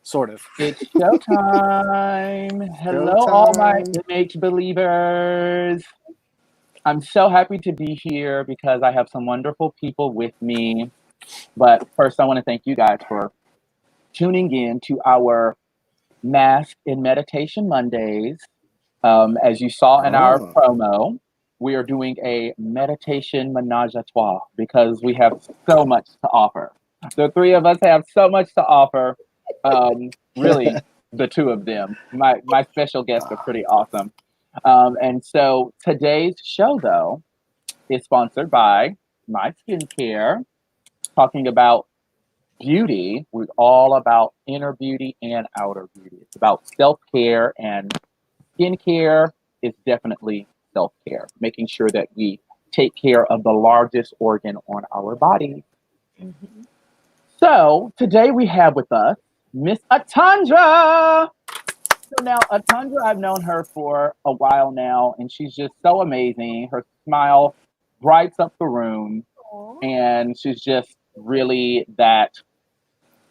sort of. It's showtime. Hello, all my Showtime. image believers. I'm so happy to be here because I have some wonderful people with me. But first, I want to thank you guys for tuning in to our Mask and Meditation Mondays. As you saw in our Oh, promo, we are doing a meditation menage a trois because we have so much to offer. The three of us have so much to offer. Really, the two of them. My special guests are pretty awesome. And so today's show, though, is sponsored by My Skincare, talking about beauty. We're all about inner beauty and outer beauty. It's about self care, and skincare is definitely self care, making sure that we take care of the largest organ on our body. Mhm. So today we have with us Miss Atandra. So now Atandra, I've known her for a while now, and she's just so amazing. Her smile brights up the room, Aw. and she's just really that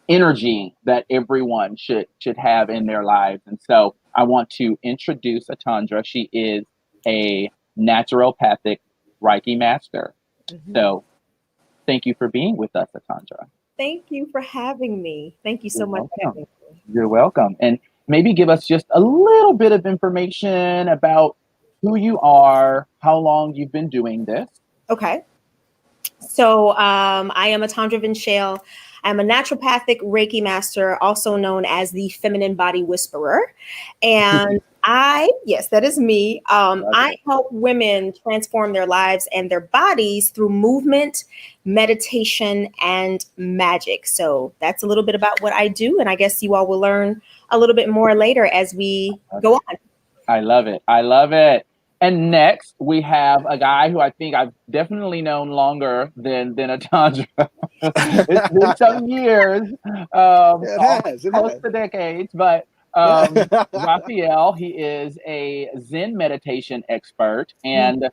energy that everyone should have in their lives. And so I want to introduce Atandra. She is a naturopathic Reiki master. Mhm. So thank you for being with us, Atandra. Thank you for having me. Thank you You're so much for welcome. having me. You're welcome. And maybe give us just a little bit of information about who you are, how long you've been doing this. Okay. So I am a Tandra Vinchale. I'm a naturopathic Reiki master, also known as the feminine body whisperer. And yes, that is me. Love I it. help women transform their lives and their bodies through movement, meditation, and magic. So that's a little bit about what I do. And I guess you all will learn a little bit more later as we Love go it. on. I love it. I love it. And next, we have a guy who I think I've definitely known longer than Atandra. It's been some years, it almost has. It close has. to decades, but Yeah. Raphael, he is a Zen meditation expert, Mhm. and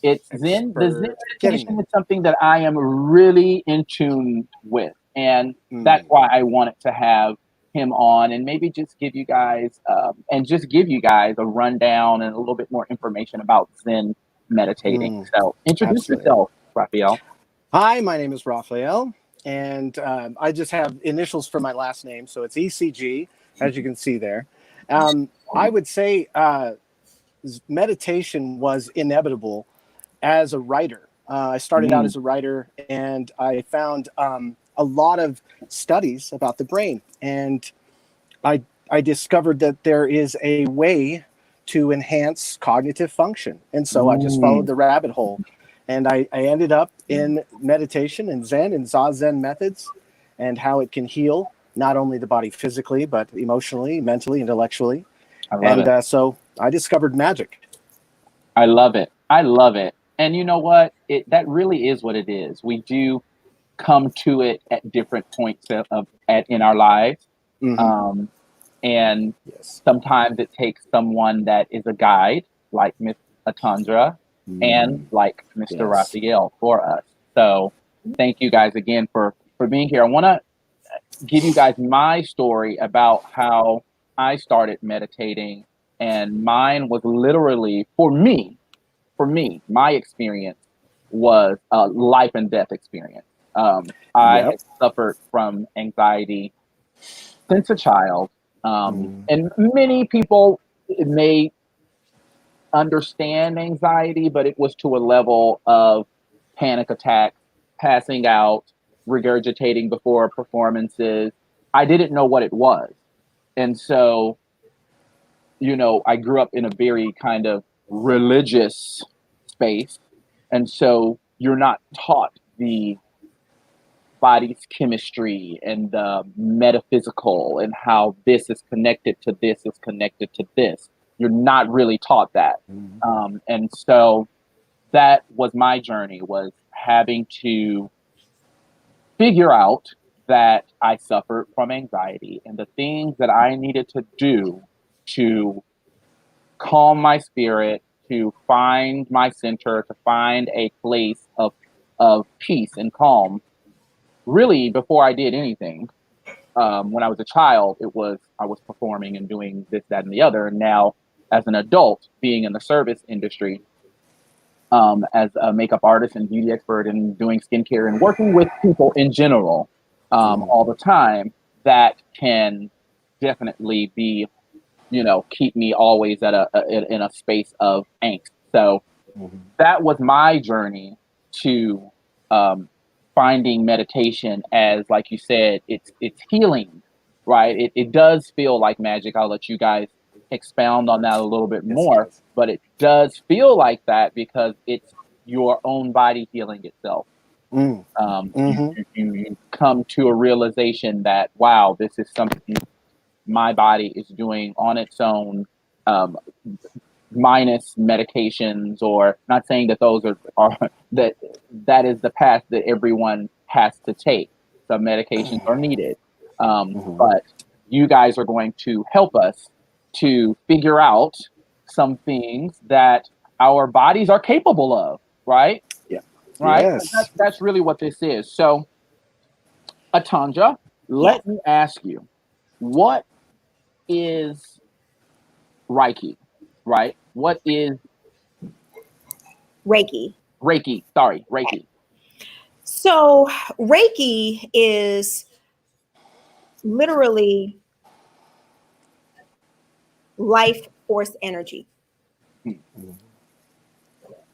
it's Zen. The Zen Expert. Getting meditation there. is something that I am really in tune with, and that's Mm, why I wanted to have him on and maybe just give you guys a rundown and a little bit more information about Zen meditating. mm, So introduce absolutely. yourself, Raphael. Hi, my name is Raphael, and I just have initials for my last name, so it's ECG, as you can see there. I would say meditation was inevitable as a writer. I started out Mm, as a writer, and I found a lot of studies about the brain, and I I discovered that there is a way to enhance cognitive function, and so I just followed mm. the rabbit hole, and I ended up in meditation and Zen and Zazen methods, and how it can heal not only the body physically but emotionally, mentally, intellectually, I love and it. so I discovered magic. I love it. I love it. And you know what? That really is what it is. We do come to it at different points in our lives. Hmm. Um, and Yes. sometimes it takes someone that is a guide, like Miss Atandra, and Mm. like Mr. Yes. Raphael for us. So thank you guys again for being here. I want to give you guys my story about how I started meditating, and mine was literally for me, my experience was a life and death experience. I Yep. had suffered from anxiety since a child, Mm. and many people may understand anxiety, but it was to a level of panic attacks, passing out, regurgitating before performances. I didn't know what it was. And so, I grew up in a very kind of religious space. And so you're not taught the body's chemistry and the metaphysical and how this is connected to this is connected to this. You're not really taught that. Mm. And so that was my journey, was having to figure out that I suffered from anxiety and the things that I needed to do to calm my spirit, to find my center, to find a place of peace and calm. Really, before I did anything, when I was a child, I was performing and doing this, that, and the other. And now, as an adult, being in the service industry, as a makeup artist and beauty expert, and doing skincare and working with people in general, all the time, that can definitely be, keep me always in a space of angst. So that was my journey to finding meditation as, like you said, it's healing, right? It does feel like magic. I'll let you guys expound on that a little bit more, but it does feel like that because it's your own body healing itself. You come to a realization that, wow, this is something my body is doing on its own, minus medications, or not saying that those are that is the path that everyone has to take. Some medications are needed, but you guys are going to help us to figure out some things that our bodies are capable of, right? Yeah. Right. Yes. That's really what this is. So, Atanja, let me ask you, what is Reiki, right? What is Reiki. Reiki? Sorry, Reiki. So Reiki is literally life force energy.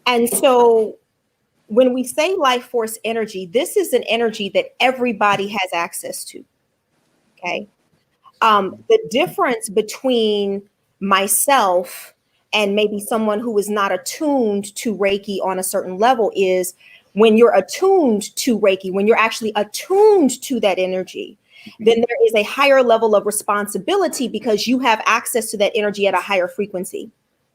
And so when we say life force energy, this is an energy that everybody has access to. Okay. The difference between myself and maybe someone who is not attuned to Reiki on a certain level is when you're attuned to Reiki, when you're actually attuned to that energy, then there is a higher level of responsibility because you have access to that energy at a higher frequency.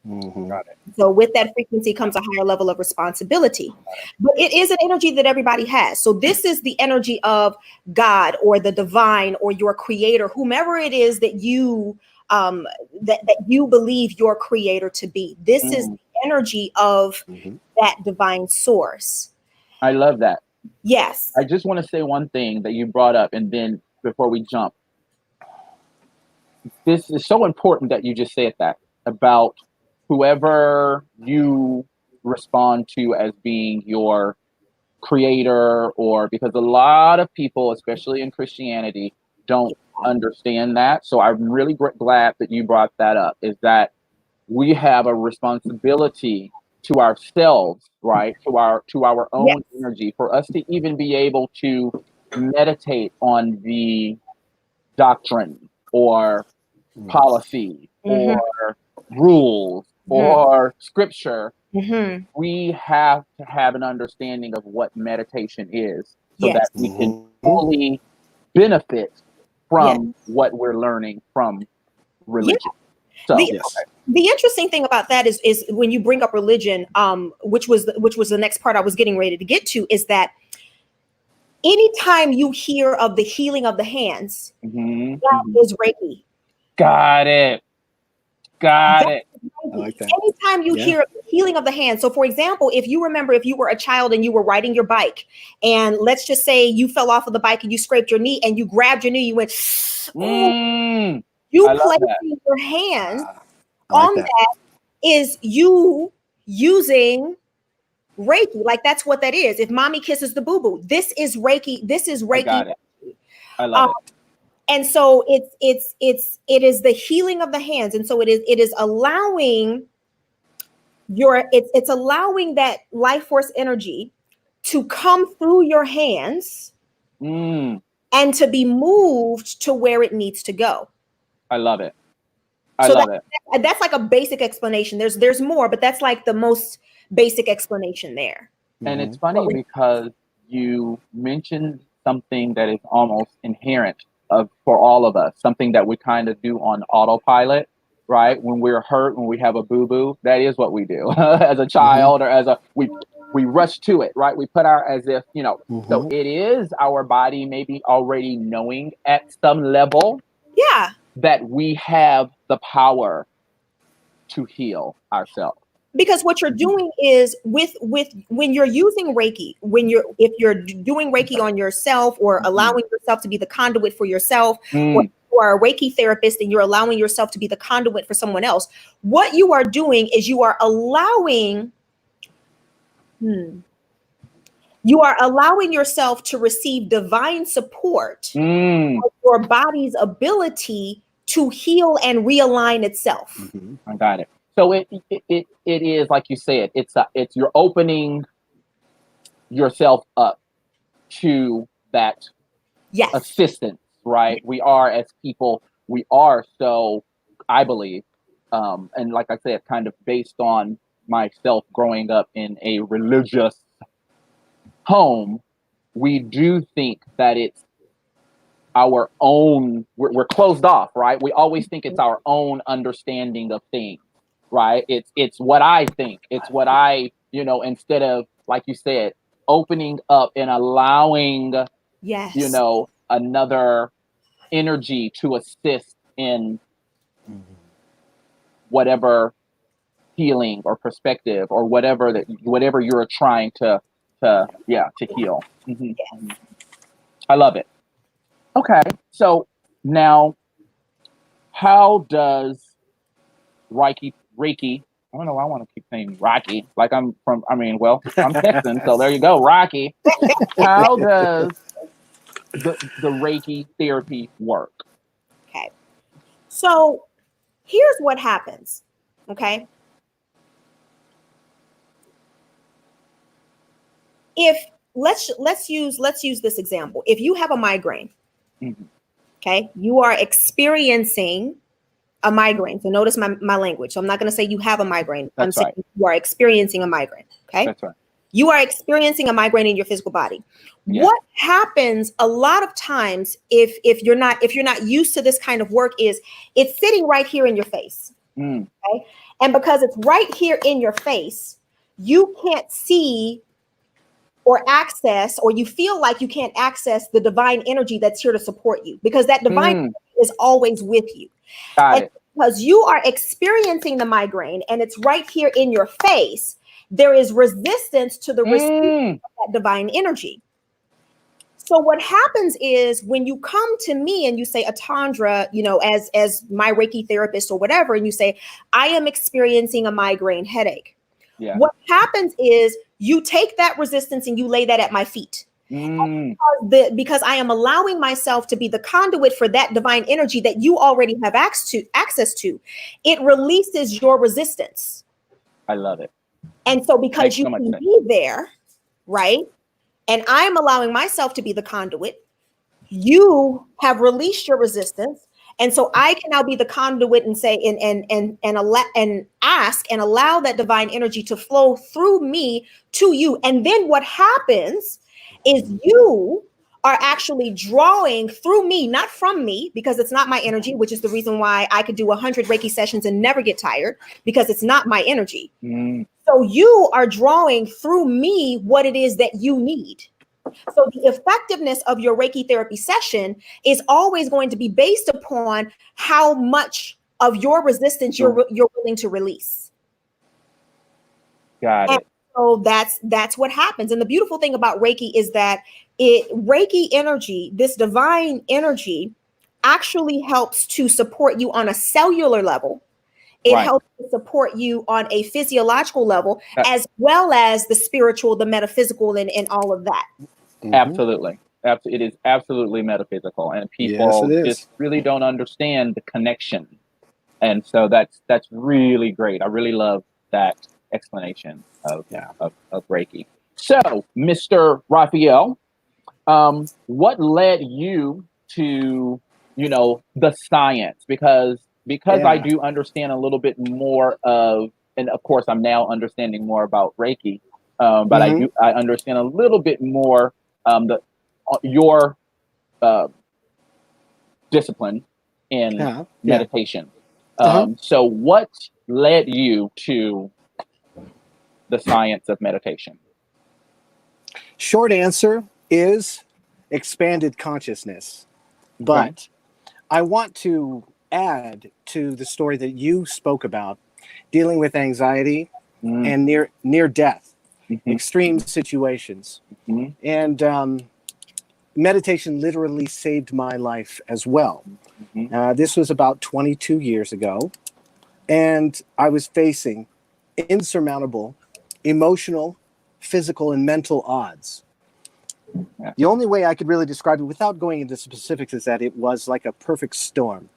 Got it. So with that frequency comes a higher level of responsibility. But it is an energy that everybody has. So this is the energy of God or the divine or your creator, whomever it is that you that you believe your creator to be. This is the energy of that divine source. I love that. Yes. I just want to say one thing that you brought up, and then before we jump, this is so important that you just said that about whoever you respond to as being your creator, or because a lot of people, especially in Christianity, don't understand that. So I'm really glad that you brought that up, is that we have a responsibility to ourselves, right? To our own energy, for us to even be able to meditate on the doctrine or policy or rules or scripture. We have to have an understanding of what meditation is so that we can fully benefit from what we're learning from religion. So the interesting thing about that is when you bring up religion, which was the next part I was getting ready to get to, is that anytime you hear of the healing of the hands, that is Reiki. Got it. I like that. Anytime you hear healing of the hands. So for example, if you remember, if you were a child and you were riding your bike, and let's just say you fell off of the bike and you scraped your knee and you grabbed your knee, you went, you placing your hands on that is you using Reiki. Like that's what that is. If mommy kisses the boo-boo, this is Reiki. This is Reiki. I got it. I love it. And so it is the healing of the hands. And so it is allowing it's allowing that life force energy to come through your hands and to be moved to where it needs to go. I love it. I love it. That's like a basic explanation. There's more, but that's like the most basic explanation there. And it's funny because you mentioned something that is almost inherent for all of us, something that we kind of do on autopilot, right? When we're hurt, when we have a boo-boo, that is what we do as a child, or we rush to it, right? We put as if, so it is our body maybe already knowing at some level that we have the power to heal ourselves. Because what you're doing is with when you're using Reiki, if you're doing Reiki on yourself or allowing yourself to be the conduit for yourself, or you are a Reiki therapist and you're allowing yourself to be the conduit for someone else, what you are doing is you are allowing yourself to receive divine support of your body's ability to heal and realign itself. Mm-hmm. I got it. So it is like you said. It's you're opening yourself up to that Yes. assistance, right? We are, as people, we are so, I believe, and like I said, kind of based on myself growing up in a religious home, we do think that it's our own, we're closed off, right? We always think it's our own understanding of things, right? It's what I think, it's what I, instead of, like you said, opening up and allowing, Yes. another energy to assist in whatever healing or perspective or whatever you're trying to heal. I love it. Okay, so now, how does Reiki? I don't know. I want to keep saying Rocky, like I'm Texan, so there you go, Rocky. How does the Reiki therapy work? Okay. So here's what happens. Okay. If let's use this example. If you have a migraine, okay, you are experiencing a migraine. So notice my language. So I'm not going to say you have a migraine. That's I'm right. saying you are experiencing a migraine. Okay. That's right. You are experiencing a migraine in your physical body. Yeah. What happens a lot of times if you're not used to this kind of work is it's sitting right here in your face. Okay. And because it's right here in your face, you can't see or access, or you feel like you can't access the divine energy that's here to support you, because that divine energy is always with you. Got it. Because you are experiencing the migraine and it's right here in your face, there is resistance to the receiving of that divine energy. So what happens is when you come to me and you say, Atandra, as my Reiki therapist or whatever, and you say, I am experiencing a migraine headache. Yeah. What happens is you take that resistance and you lay that at my feet. Because I am allowing myself to be the conduit for that divine energy that you already have access to, it releases your resistance. I love it. And so because Makes you so much can sense. be there, right? And I'm allowing myself to be the conduit, you have released your resistance. And so I can now be the conduit and say and ask and allow that divine energy to flow through me to you. And then what happens is you are actually drawing through me, not from me, because it's not my energy, which is the reason why I could do 100 Reiki sessions and never get tired, because it's not my energy. So you are drawing through me what it is that you need. So the effectiveness of your Reiki therapy session is always going to be based upon how much of your resistance you're willing to release. Got it. So that's what happens. And the beautiful thing about Reiki is that Reiki energy, this divine energy, actually helps to support you on a cellular level. It helps to support you on a physiological level, as well as the spiritual, the metaphysical, and all of that. Absolutely. It is absolutely metaphysical, and people just really don't understand the connection. And so that's really great. I really love that explanation of Reiki. So, Mr. Raphael, what led you to, the science? Because I do understand a little bit more of, and of course I'm now understanding more about Reiki, but I understand a little bit more your discipline in meditation. So what led you to the science of meditation? Short answer is expanded consciousness. But I want to add to the story that you spoke about, dealing with anxiety and near death, Mhm. extreme situations. Mhm. And meditation literally saved my life as well. Mhm. This was about 22 years ago, and I was facing insurmountable emotional, physical, and mental odds. Yeah. The only way I could really describe it without going into specifics is that it was like a perfect storm.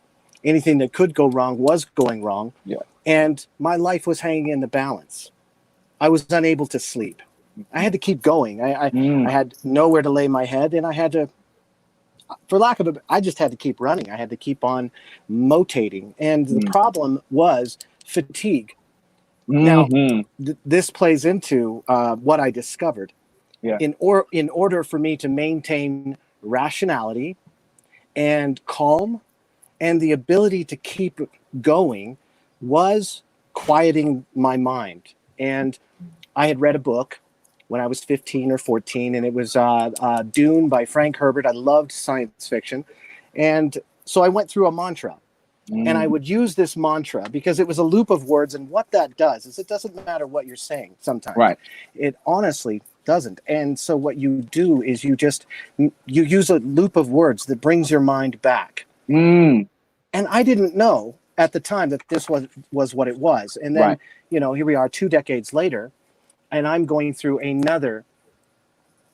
Anything that could go wrong was going wrong, Yeah. and my life was hanging in the balance. I was unable to sleep. I had to keep going. I had nowhere to lay my head, and I had to, for lack of a, I just had to keep running. I had to keep on motating. And the problem was fatigue. Now, Mhm. this plays into what I discovered. Yeah. In order for me to maintain rationality and calm and the ability to keep going was quieting my mind. And I had read a book when I was 15 or 14, and it was Dune by Frank Herbert. I loved science fiction. And so I went through a mantra. And I would use this mantra because it was a loop of words. And what that does is it doesn't matter what you're saying sometimes. Right. It honestly doesn't. And so what you do is you use a loop of words that brings your mind back. Mm. And I didn't know at the time that this was what it was. And then, Right. here we are 2 decades later, and I'm going through another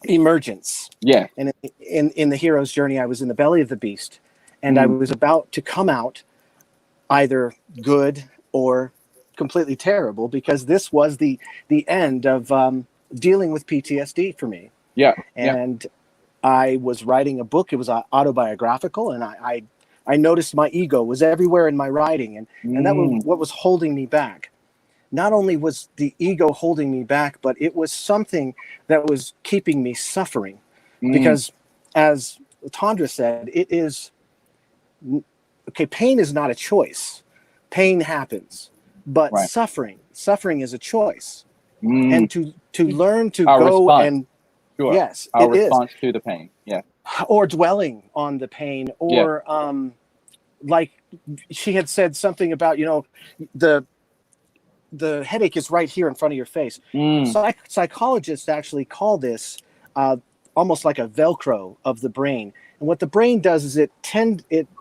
emergence. Yeah. And in the hero's journey, I was in the belly of the beast, and I was about to come out either good or completely terrible, because this was the end of dealing with PTSD for me. Yeah. Yeah. And I was writing a book. It was autobiographical, and I noticed my ego was everywhere in my writing, and that was what was holding me back. Not only was the ego holding me back, but it was something that was keeping me suffering. Because, as Tandra said, it is okay. Pain is not a choice. Pain happens, but Right. suffering is a choice. And to learn to Our go response. and Sure. yes, Our it is. response to the pain. Yeah. Or dwelling on the pain, or like she had said something about, the headache is right here in front of your face. Psychologists actually call this almost like a Velcro of the brain. And what the brain does is it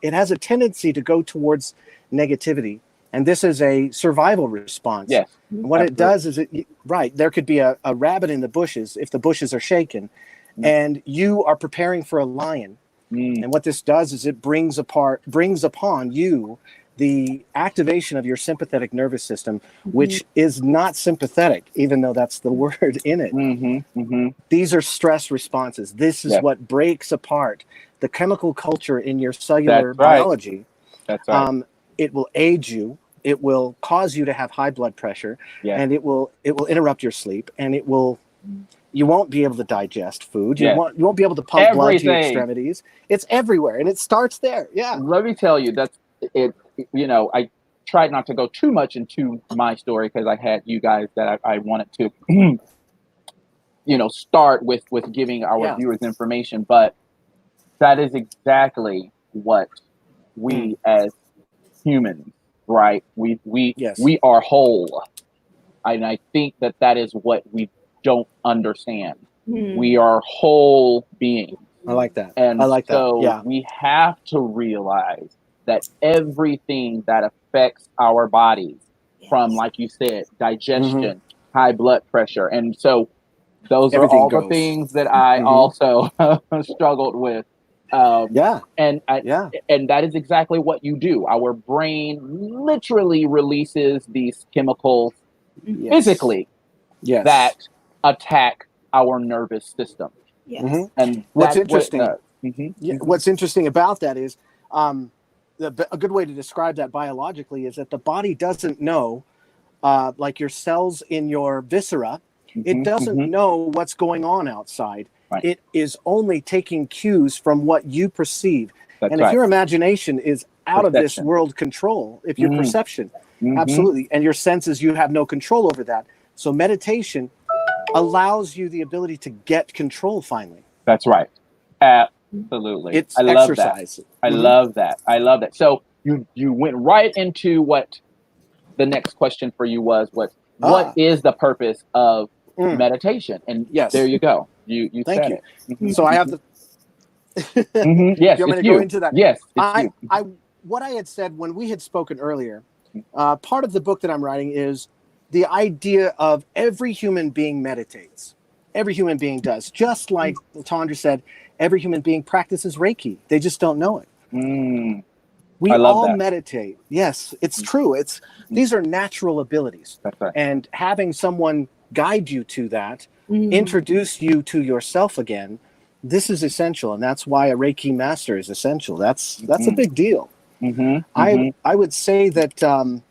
has a tendency to go towards negativity. And this is a survival response. Yes. And what it does is there could be a rabbit in the bushes if the bushes are shaken, and you are preparing for a lion. And what this does is it brings upon you the activation of your sympathetic nervous system, which is not sympathetic, even though that's the word in it. These are stress responses. This is what breaks apart the chemical culture in your cellular biology. That's right. It will age you. It will cause you to have high blood pressure, and it will interrupt your sleep, and you won't be able to digest food. You won't be able to pump blood to your extremities. It's everywhere, and it starts there. Yeah. Let me tell you, that's it. I tried not to go too much into my story because I had you guys that I wanted to, start with giving our viewers information. But that is exactly what we as humans, right? We are whole, and I think that is what we don't understand. We are whole beings. I like that. And I like so that. Yeah. we have to realize that everything that affects our bodies, from, like you said, digestion, high blood pressure. And so those Everything are all goes. the things that I also struggled with. And that is exactly what you do. Our brain literally releases these chemicals physically that attack our nervous system. Yes. And what's that's interesting, what it does. what's interesting about that is a good way to describe that biologically is that the body doesn't know, like your cells in your viscera, it doesn't know what's going on outside. Right. It is only taking cues from what you perceive. That's and right. if your imagination is out of this world control, if your perception, absolutely, and your senses, you have no control over that. So meditation allows you the ability to get control finally. That's right. Absolutely. It's I love exercise. that. I love that. I love that. So you went right into what the next question for you was, what What is the purpose of Mm. meditation? And Yes. there you go. You Thank said you. it. Mhm. So I have the. Mhm. Yes, Do you want me it's to go you. into that? Yes, it's you. What I had said when we had spoken earlier, part of the book that I'm writing is the idea of every human being meditates. Every human being does. Just like Tandra said, every human being practices Reiki. They just don't know it. Mm, We I love all that. meditate. Yes, it's true. These are natural abilities. That's right. And having someone guide you to that, Mhm. introduce you to yourself again, this is essential. And that's why a Reiki master is essential. That's a big deal. I would say that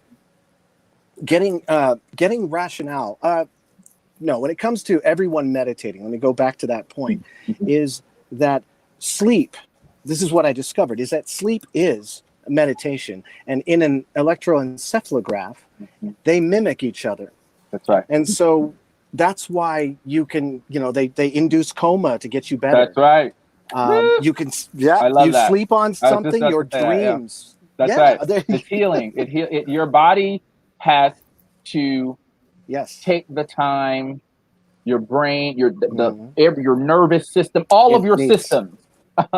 getting rationale. No, when it comes to everyone meditating, let me go back to that point. Is that sleep? This is what I discovered: is that sleep is meditation, and in an electroencephalograph, they mimic each other, That's right. and so that's why you can, they induce coma to get you better. That's right. You can, yeah, I love you that. sleep on I was just something, about your to say that, yeah. dreams. That's Yeah, right. It's healing. Your body has to yes, take the time. Your brain, Mhm. your nervous system, all of It your needs systems,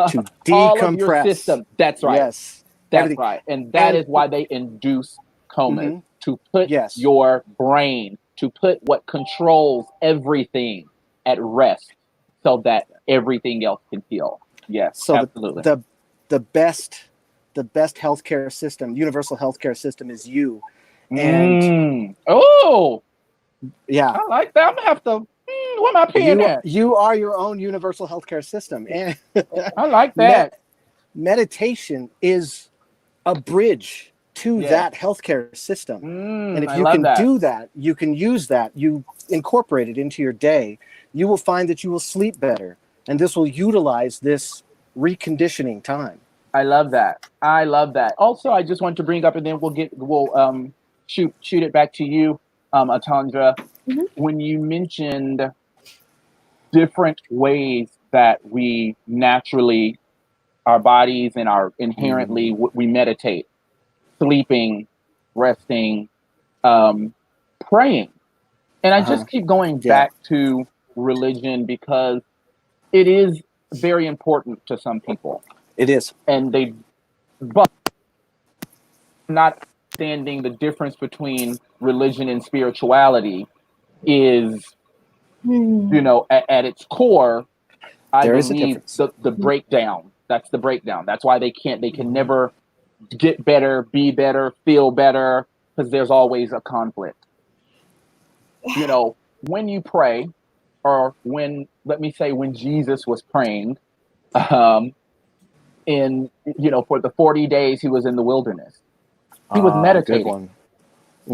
to all of your decompress. systems. That's right. Yes, That's everything. right. And that And is why they induce comas, Mhm. to put Yes, your brain, to put what controls everything at rest so that everything else can heal. Yes, so absolutely. the best healthcare system, universal healthcare system, is you. And Oh, yeah, I like that. I'm gonna have to. Where my pen at? you are your own universal healthcare system. And I like that. meditation is a bridge to Yes. that healthcare system. And if I you love can that. do that, you can use that, you incorporate it into your day, you will find that you will sleep better. And this will utilize this reconditioning time. I love that. I love that. Also, I just want to bring up, and then we'll shoot it back to you, Atandra. Mhm. When you mentioned different ways that we naturally, our bodies and our inherently, we meditate, sleeping, resting, praying, and I just keep going Yeah, back to religion because it is very important to some people, it is. and they, but not understanding the difference between religion and spirituality is, at its core, I There is a believe difference. the breakdown. That's the breakdown. That's why they can never get better, be better, feel better, because there's always a conflict. When you pray, or let me say, when Jesus was praying, um, for the 40 days he was in the wilderness, he was Good meditating. one.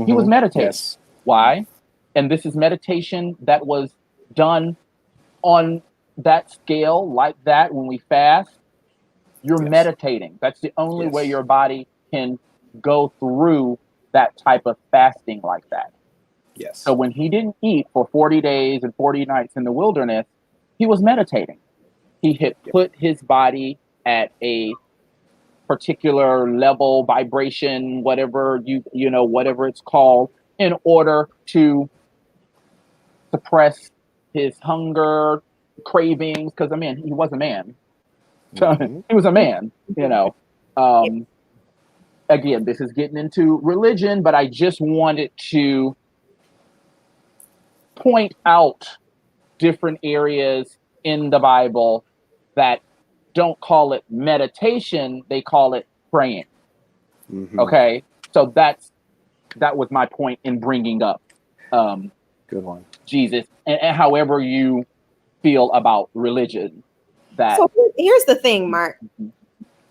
He was meditating. Yes. Why? And this is meditation that was done on that scale, like that. When we fast, you're Yes. meditating. That's the only way Yes. your body can go through that type of fasting like that. Yes. So when he didn't eat for 40 days and 40 nights in the wilderness, he was meditating. He had put his body at a particular level, vibration, whatever whatever it's called, in order to suppress his hunger, cravings. Because he was a man. He was a man. Yep. Again, this is getting into religion, but I just wanted to point out different areas in the Bible that don't call it meditation; they call it praying. Okay, so that was my point in bringing up Good one. Jesus, and however you feel about religion. So here's the thing, Mark.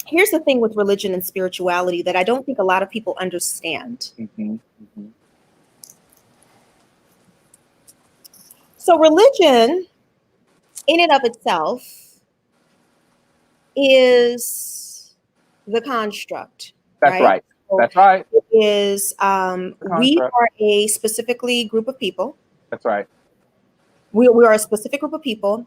Here's the thing with religion and spirituality that I don't think a lot of people understand. So religion, in and of itself, is the construct. That's right. So That's right. it is, we construct. are a specifically group of people. That's right. We are a specific group of people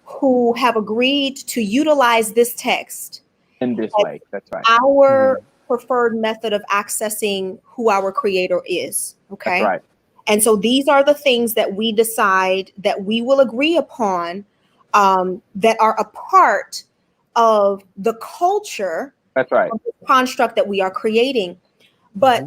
who have agreed to utilize this text In this way. That's right. our preferred method of accessing who our creator is. Okay. That's right. And so these are the things that we decide that we will agree upon, that are a part of the culture, That's right. construct that we are creating. But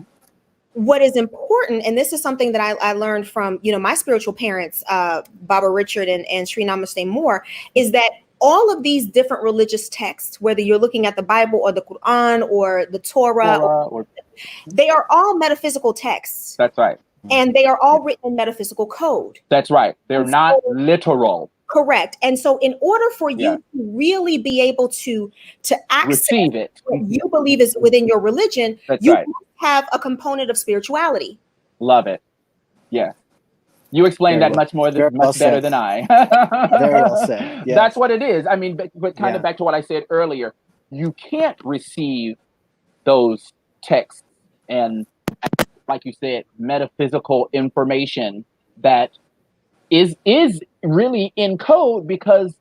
what is important, and this is something that I learned from, my spiritual parents, Baba Richard and Sri Namaste Moore, is that all of these different religious texts, whether you're looking at the Bible or the Quran or the Torah, they are all metaphysical texts. That's right. And they are all written in metaphysical code. That's right. They're not literal. Correct. And so in order for you to really be able to access receive it, what you believe is within your religion, That's you right. must have a component of spirituality. Love it. Yeah. You explained Very that well. much better than I. Very well said. Yes. That's what it is. I mean, but kind of back to what I said earlier, you can't receive those texts and, like you said, metaphysical information that is really in code, because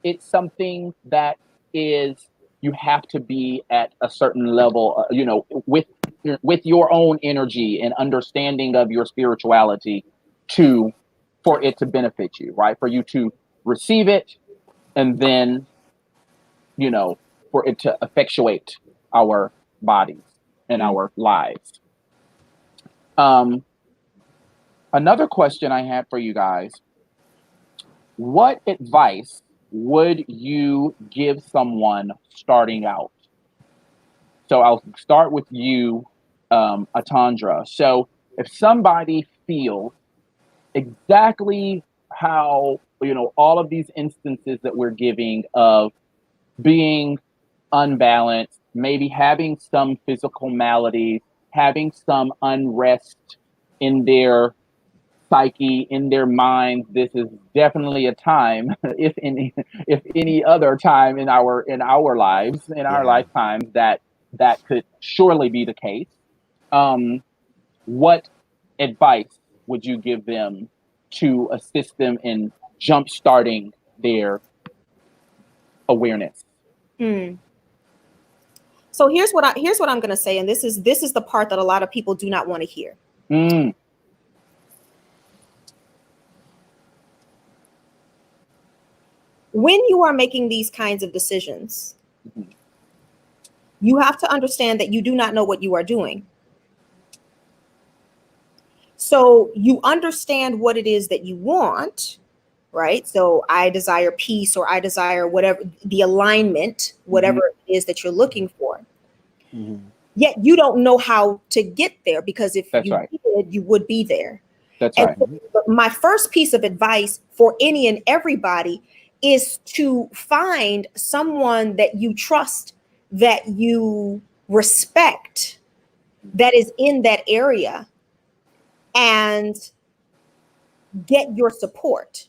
it's something that is, you have to be at a certain level, with your own energy and understanding of your spirituality for it to benefit you, right? For you to receive it, and then, for it to effectuate our bodies and our lives. Another question I had for you guys: what advice would you give someone starting out? So I'll start with you, Atandra. So if somebody feels exactly how, all of these instances that we're giving of being unbalanced, maybe having some physical maladies, having some unrest in their psyche, in their mind, this is definitely a time, if any other time in our lives, in our lifetime, that could surely be the case. What advice would you give them to assist them in jump starting their awareness? So here's what I'm going to say, and this is the part that a lot of people do not want to hear. When you are making these kinds of decisions, you have to understand that you do not know what you are doing. So you understand what it is that you want, right? So I desire peace, or I desire whatever the alignment, whatever it is that you're looking for. Yet you don't know how to get there, because if you did, you would be there. That's right. So my first piece of advice for any and everybody is to find someone that you trust, that you respect, that is in that area, and get your support.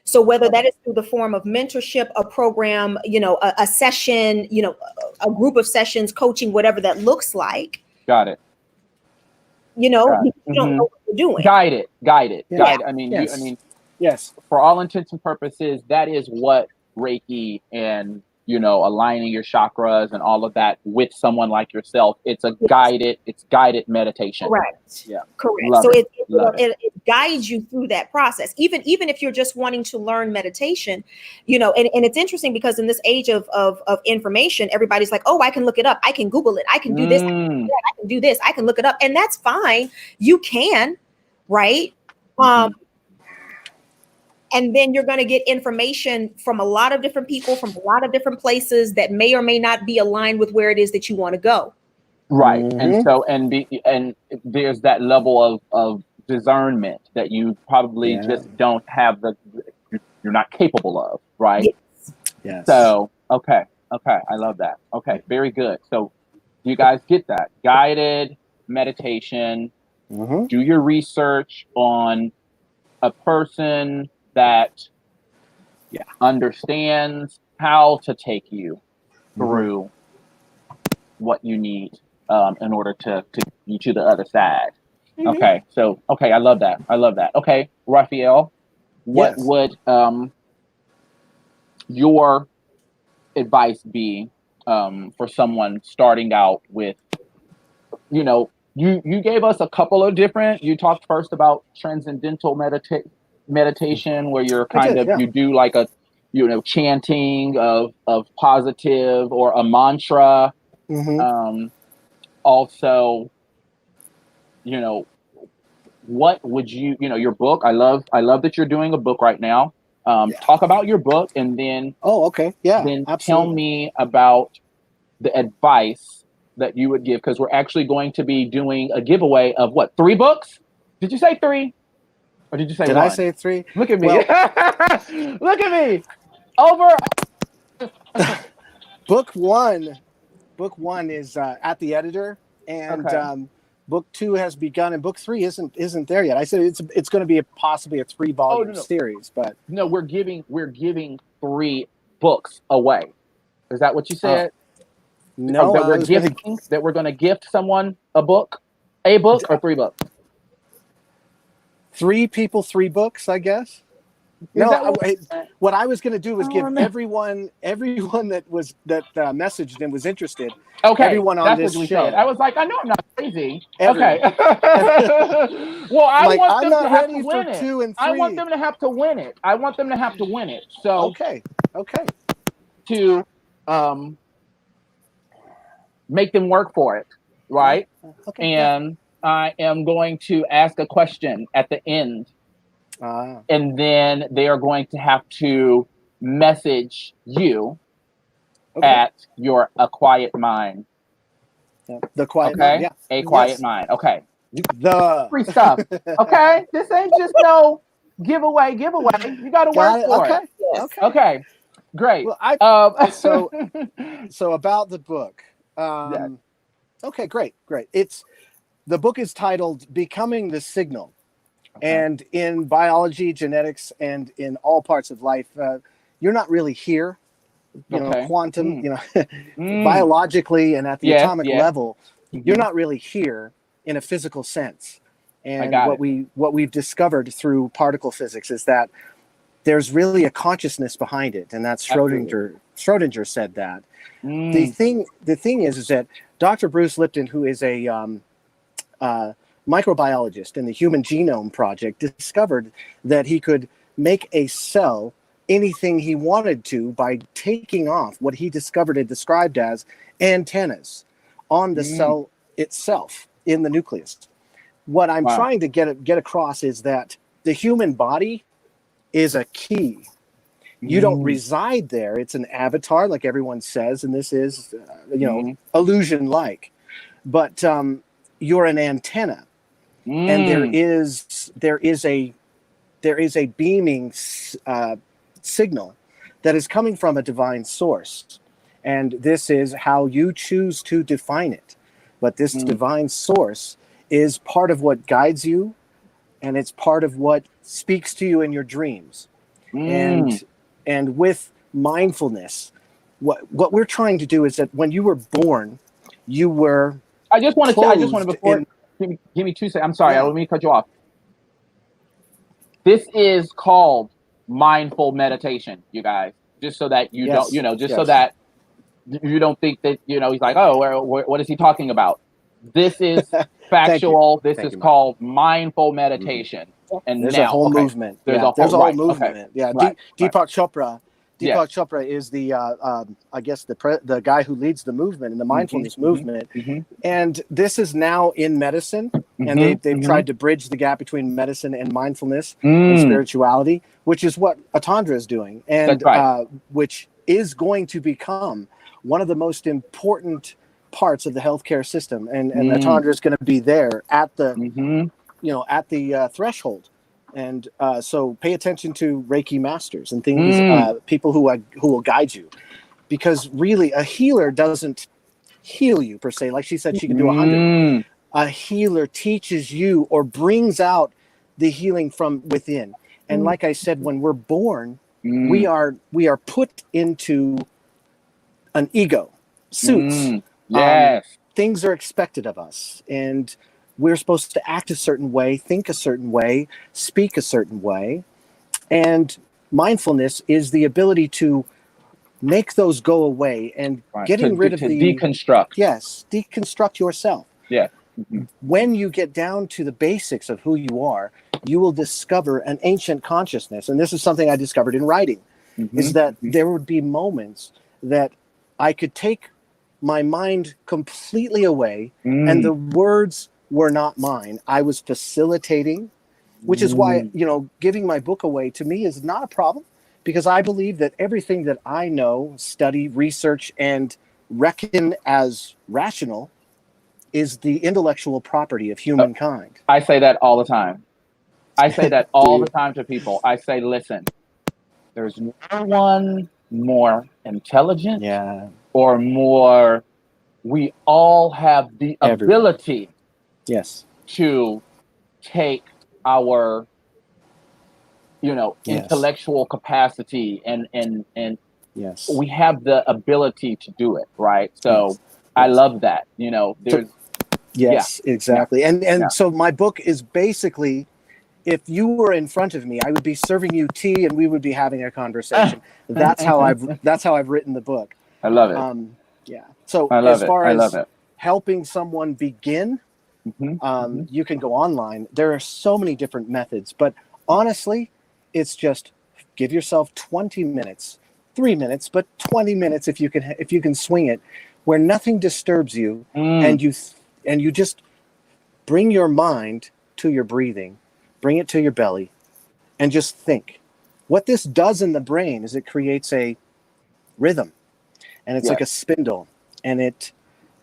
So whether that is through the form of mentorship, a program, a session, a group of sessions, coaching, whatever that looks like. Got it. You don't know what you're doing. Guide it. Yeah. I mean, Yes. Yes. For all intents and purposes, that is what Reiki and, aligning your chakras and all of that with someone like yourself. It's a guided meditation. Correct. Yeah. Correct. Love So it. It guides you through that process. Even if you're just wanting to learn meditation, and it's interesting, because in this age of information, everybody's like, oh, I can look it up. I can Google it. I can do this. I can do that. I can do this. I can look it up. And that's fine. You can, right? And then you're going to get information from a lot of different people, from a lot of different places, that may or may not be aligned with where it is that you want to go. Right. And so, and there's that level of discernment that you probably just don't have, you're not capable of. Right. Yes. So, okay. I love that. Okay. Very good. So you guys get that guided meditation, do your research on a person that understands how to take you through what you need in order to get you to the other side. Okay, so I love that. Okay, Raphael, what would your advice be for someone starting out with, you gave us a couple of different. You talked first about transcendental meditation, where you're I kind did, of yeah. you do like a chanting of positive or a mantra. Hmm. Also, you know, what would your book? I love that you're doing a book right now. Yeah. Talk about your book, and Oh, okay. Yeah, then tell absolutely. me about the advice that you would give, because we're actually going to be doing a giveaway of what, 3 books? Did you say 3 or did you say Did I 1? say 3? Look at me. Well, Look at me. Over. book one, book one is at the editor, and Okay. book 2 has begun, and book 3 isn't there yet. I said it's going to be possibly a 3 Oh, volume no, no. series, but No, we're giving 3 books away. Is that what you uh, said? Or no, that I we're was going giving, that we're going to gift someone a book or to 3 books? 3 people 3 books, I guess. Is No, that what? what I was going to do I was don't give remember. everyone that messaged and was interested, Okay, everyone on that's what this we said. show, I was like, I know I'm not crazy. Okay. everyone. Well, I Like, want I'm them to not have to ready for win it. 2 and I want 3. them to have to win it. I want them to have to win it. So Okay. to make them work for it, right? Okay. Yeah. And I am going to ask a question at the end, Ah, and then they are going to have to message you okay. at your A Quiet Mind. Yeah. The Quiet Mind. Okay? Yeah. A Quiet Yes. Mind. Okay. The Free stuff. Okay? This ain't just no giveaway. You got to work Got it. for it. Okay. Yes. Okay. Okay. Great. Well, I Um, so so about the book. yeah. Okay, great. The book is titled "Becoming the Signal," Okay. and in biology, genetics, and in all parts of life, you're not really here. Okay. Quantum, Mm. biologically and at the Yes. atomic Yes. level, you're Mhm. not really here in a physical sense. I And got what it. we've discovered through particle physics is that there's really a consciousness behind it, and that's Absolutely. Schrodinger said that. Mm. The thing is that Dr. Bruce Lipton, who is a microbiologist in the Human Genome Project, discovered that he could make a cell anything he wanted to by taking off what he discovered and described as antennas on the Mm. cell itself in the nucleus. What I'm Wow. trying to get across is that the human body is a key. You don't Mm. reside there. It's an avatar, like everyone says, and this is, Mm. illusion-like. But you're an antenna, and there Mm. is a beaming signal that is coming from a divine source, and this is how you choose to define it. But this Mm. divine source is part of what guides you, and it's part of what speaks to you in your dreams. Mm. And with mindfulness, what we're trying to do is that when you were born, you were I just want to clothed before in. give me 2 seconds. I'm sorry. I Yeah. don't mean to cut you off. This is called mindful meditation, you guys. Just so that you don't, Yes. just so Yes. that you don't think that, he's like, oh, what is he talking about? This is Thank you. factual. This Thank is you, Mike. called mindful meditation. And There's a now, whole okay, movement. there's Yeah, a there's whole, a whole right. Okay. movement. Yeah, Right. Right. Deepak Chopra. Yes. Deepak Chopra is the I guess the guy who leads the movement in the mindfulness movement. Mm-hmm. And this is now in medicine, and they've tried to bridge the gap between medicine and mindfulness and spirituality, which is what Atandra is doing, and That's right. which is going to become one of the most important parts of the healthcare system. And Atandra is going to be there at the at the threshold. And so pay attention to Reiki masters and things, people who will guide you, because really a healer doesn't heal you per se. Like she said, she can do 100. A healer teaches you or brings out the healing from within. And like I said, when we're born, we are put into an ego, suits. Yes. Things are expected of us, and we're supposed to act a certain way, think a certain way, speak a certain way. And mindfulness is the ability to make those go away and Right. getting rid of to the deconstruct. deconstruct yourself. Yeah. when you get down to the basics of who you are, you will discover an ancient consciousness. And this is something I discovered in writing, is that there would be moments that I could take my mind completely away and the words were not mine. I was facilitating, which is why, giving my book away to me is not a problem, because I believe that everything that I know, study, research, and reckon as rational is the intellectual property of humankind. I say that all the time. I say that all the time to people. I say, listen, there's no one more intelligent or more. We all have the ability to take our, intellectual capacity and we have the ability to do it, right? So I love that. There's exactly. And so my book is basically, if you were in front of me, I would be serving you tea and we would be having a conversation. That's how I've written the book. I love it. So as far as helping someone begin, you can go online. There are so many different methods, but honestly, it's just give yourself 20 minutes, 3 minutes, but 20 minutes if you can swing it, where nothing disturbs you, and you just bring your mind to your breathing, bring it to your belly, and just think. What this does in the brain is it creates a rhythm, and it's like a spindle, and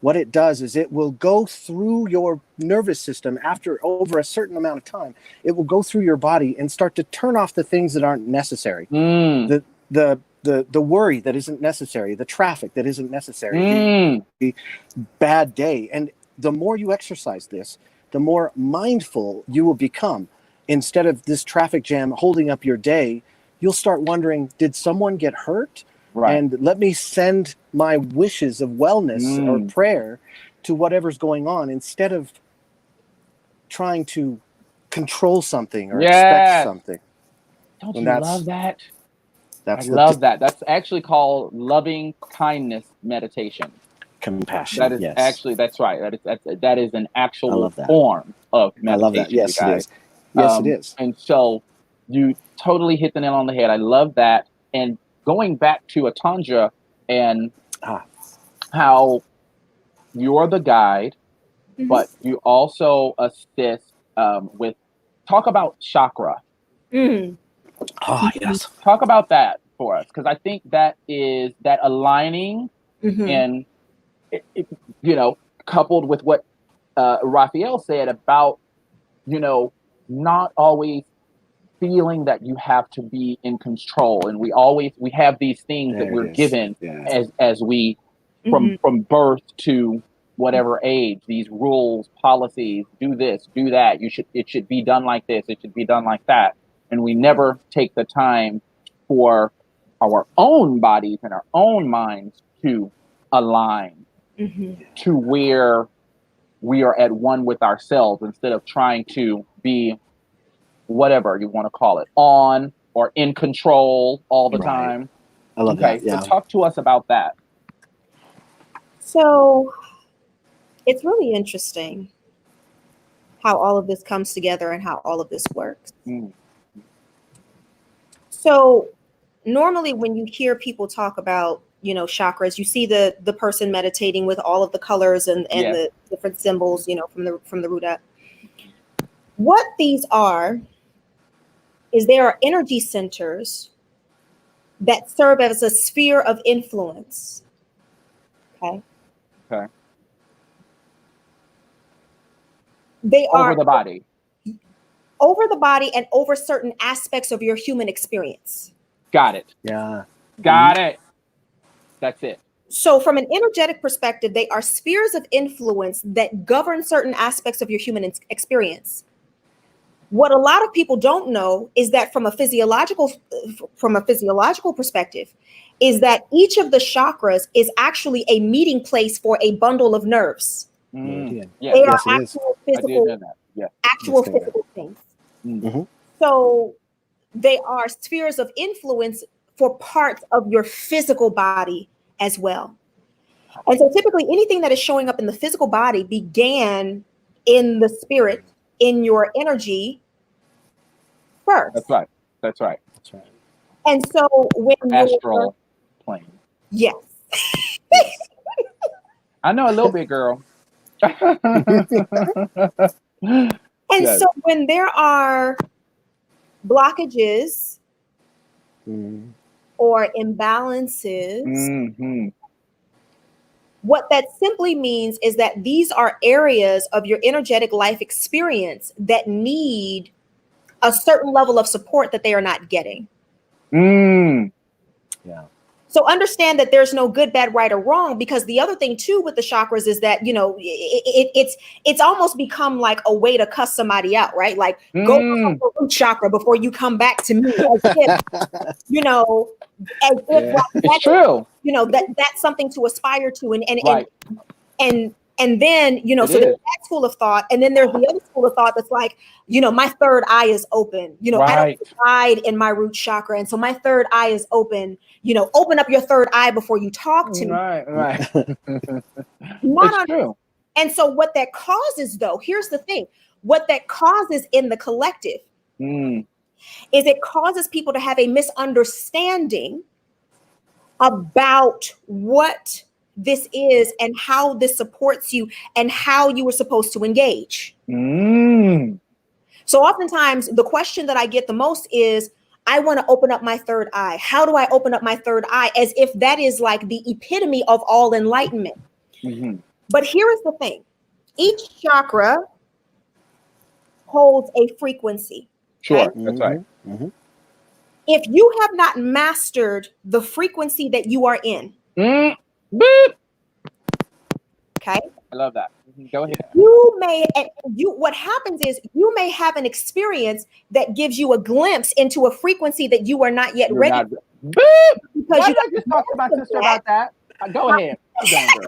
what it does is it will go through your nervous system over a certain amount of time. It will go through your body and start to turn off the things that aren't necessary. The worry that isn't necessary, the traffic that isn't necessary, the bad day. And the more you exercise this, the more mindful you will become. Instead of this traffic jam holding up your day, you'll start wondering, did someone get hurt? Right. And let me send my wishes of wellness or prayer to whatever's going on, instead of trying to control something or expect something. Don't you love that? I love that. That's actually called loving kindness meditation. Compassion. That is actually, that's right. That is an actual form of meditation. I love that. Yes, it is. Yes, it is. And so you totally hit the nail on the head. I love that. And going back to Atanja and how you're the guide, but you also assist with, talk about chakra. Oh, yes. Talk about that for us, because I think that is that aligning and, coupled with what Raphael said about, not always feeling that you have to be in control. And we have these things that we're given as we, from birth to whatever age, these rules, policies, do this, do that. It should be done like this. It should be done like that. And we never take the time for our own bodies and our own minds to align to where we are at one with ourselves, instead of trying to be whatever you want to call it, on or in control all the time. I love that. So talk to us about that. So it's really interesting how all of this comes together and how all of this works. So normally when you hear people talk about, chakras, you see the person meditating with all of the colors and the different symbols, from the root up. What these are is there are energy centers that serve as a sphere of influence. Okay. They are over the body. Over the body and over certain aspects of your human experience. Got it. Yeah. Got it. That's it. So from an energetic perspective, they are spheres of influence that govern certain aspects of your human experience. What a lot of people don't know is that from a physiological perspective, is that each of the chakras is actually a meeting place for a bundle of nerves. They are actual physical things. So they are spheres of influence for parts of your physical body as well. And so typically anything that is showing up in the physical body began in the spirit, in your energy first. That's right. That's right. That's right. And so when Astral plane. yes. Yes. I know a little bit, girl. And Yes. so when there are blockages Mhm. or imbalances, Mhm. what that simply means is that these are areas of your energetic life experience that need a certain level of support that they are not getting. Mm. Yeah. So understand that there's no good, bad, right, or wrong, because the other thing too with the chakras is that, you know, it's almost become like a way to cuss somebody out, right? Like go look up Mm. the root chakra before you come back to me, as if, you know, as if Yeah. like It's that, true. you know, that's something to aspire to, Right. and then, you know, It so there's is. that school of thought, and then there's the other school of thought that's like, you know, my third eye is open, you know, I Right. don't reside in my root chakra, and so my third eye is open. You know, open up your third eye before you talk to me. Right. Right. Not It's on, true. and so what that causes, though, here's the thing: what that causes in the collective Mm. is it causes people to have a misunderstanding about what this is and how this supports you and how you were supposed to engage. Mm. So oftentimes the question that I get the most is, I want to open up my third eye. How do I open up my third eye? As if that is like the epitome of all enlightenment. Mhm. But here is the thing. Each chakra holds a frequency. Okay? Sure. That's right. Mhm. If you have not mastered the frequency that you are in, Mm. Boop. okay? I love that. Go ahead. What happens is you may have an experience that gives you a glimpse into a frequency that you are not yet You're ready not. for, Boop. because Why you did I got a just talk to my glimpse of sister that. about that? Go ahead. Keep going, girl.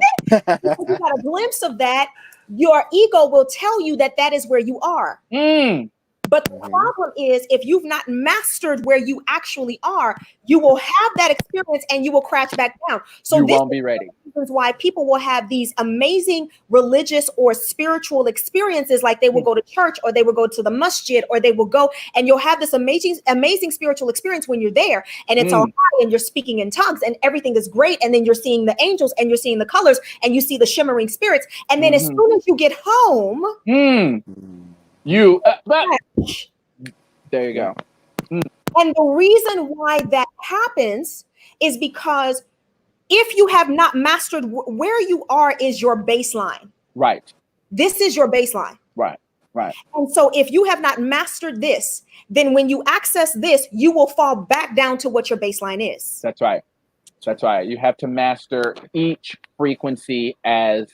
Because you got a glimpse of that, your ego will tell you that that is where you are. Mm. But the problem is, if you've not mastered where you actually are, you will have that experience and you will crash back down. So You this won't be ready. is reasons why people will have these amazing religious or spiritual experiences, like they will go to church or they will go to the masjid or they will go, and you'll have this amazing spiritual experience when you're there, and it's all high and you're speaking in tongues and everything is great, and then you're seeing the angels and you're seeing the colors and you see the shimmering spirits, and then as soon as you get home, Mm. You. There you go. and the reason why that happens is because if you have not mastered where you are is your baseline. Right. This is your baseline. Right. Right. And so if you have not mastered this, then when you access this, you will fall back down to what your baseline is. That's right. That's right. You have to master each frequency as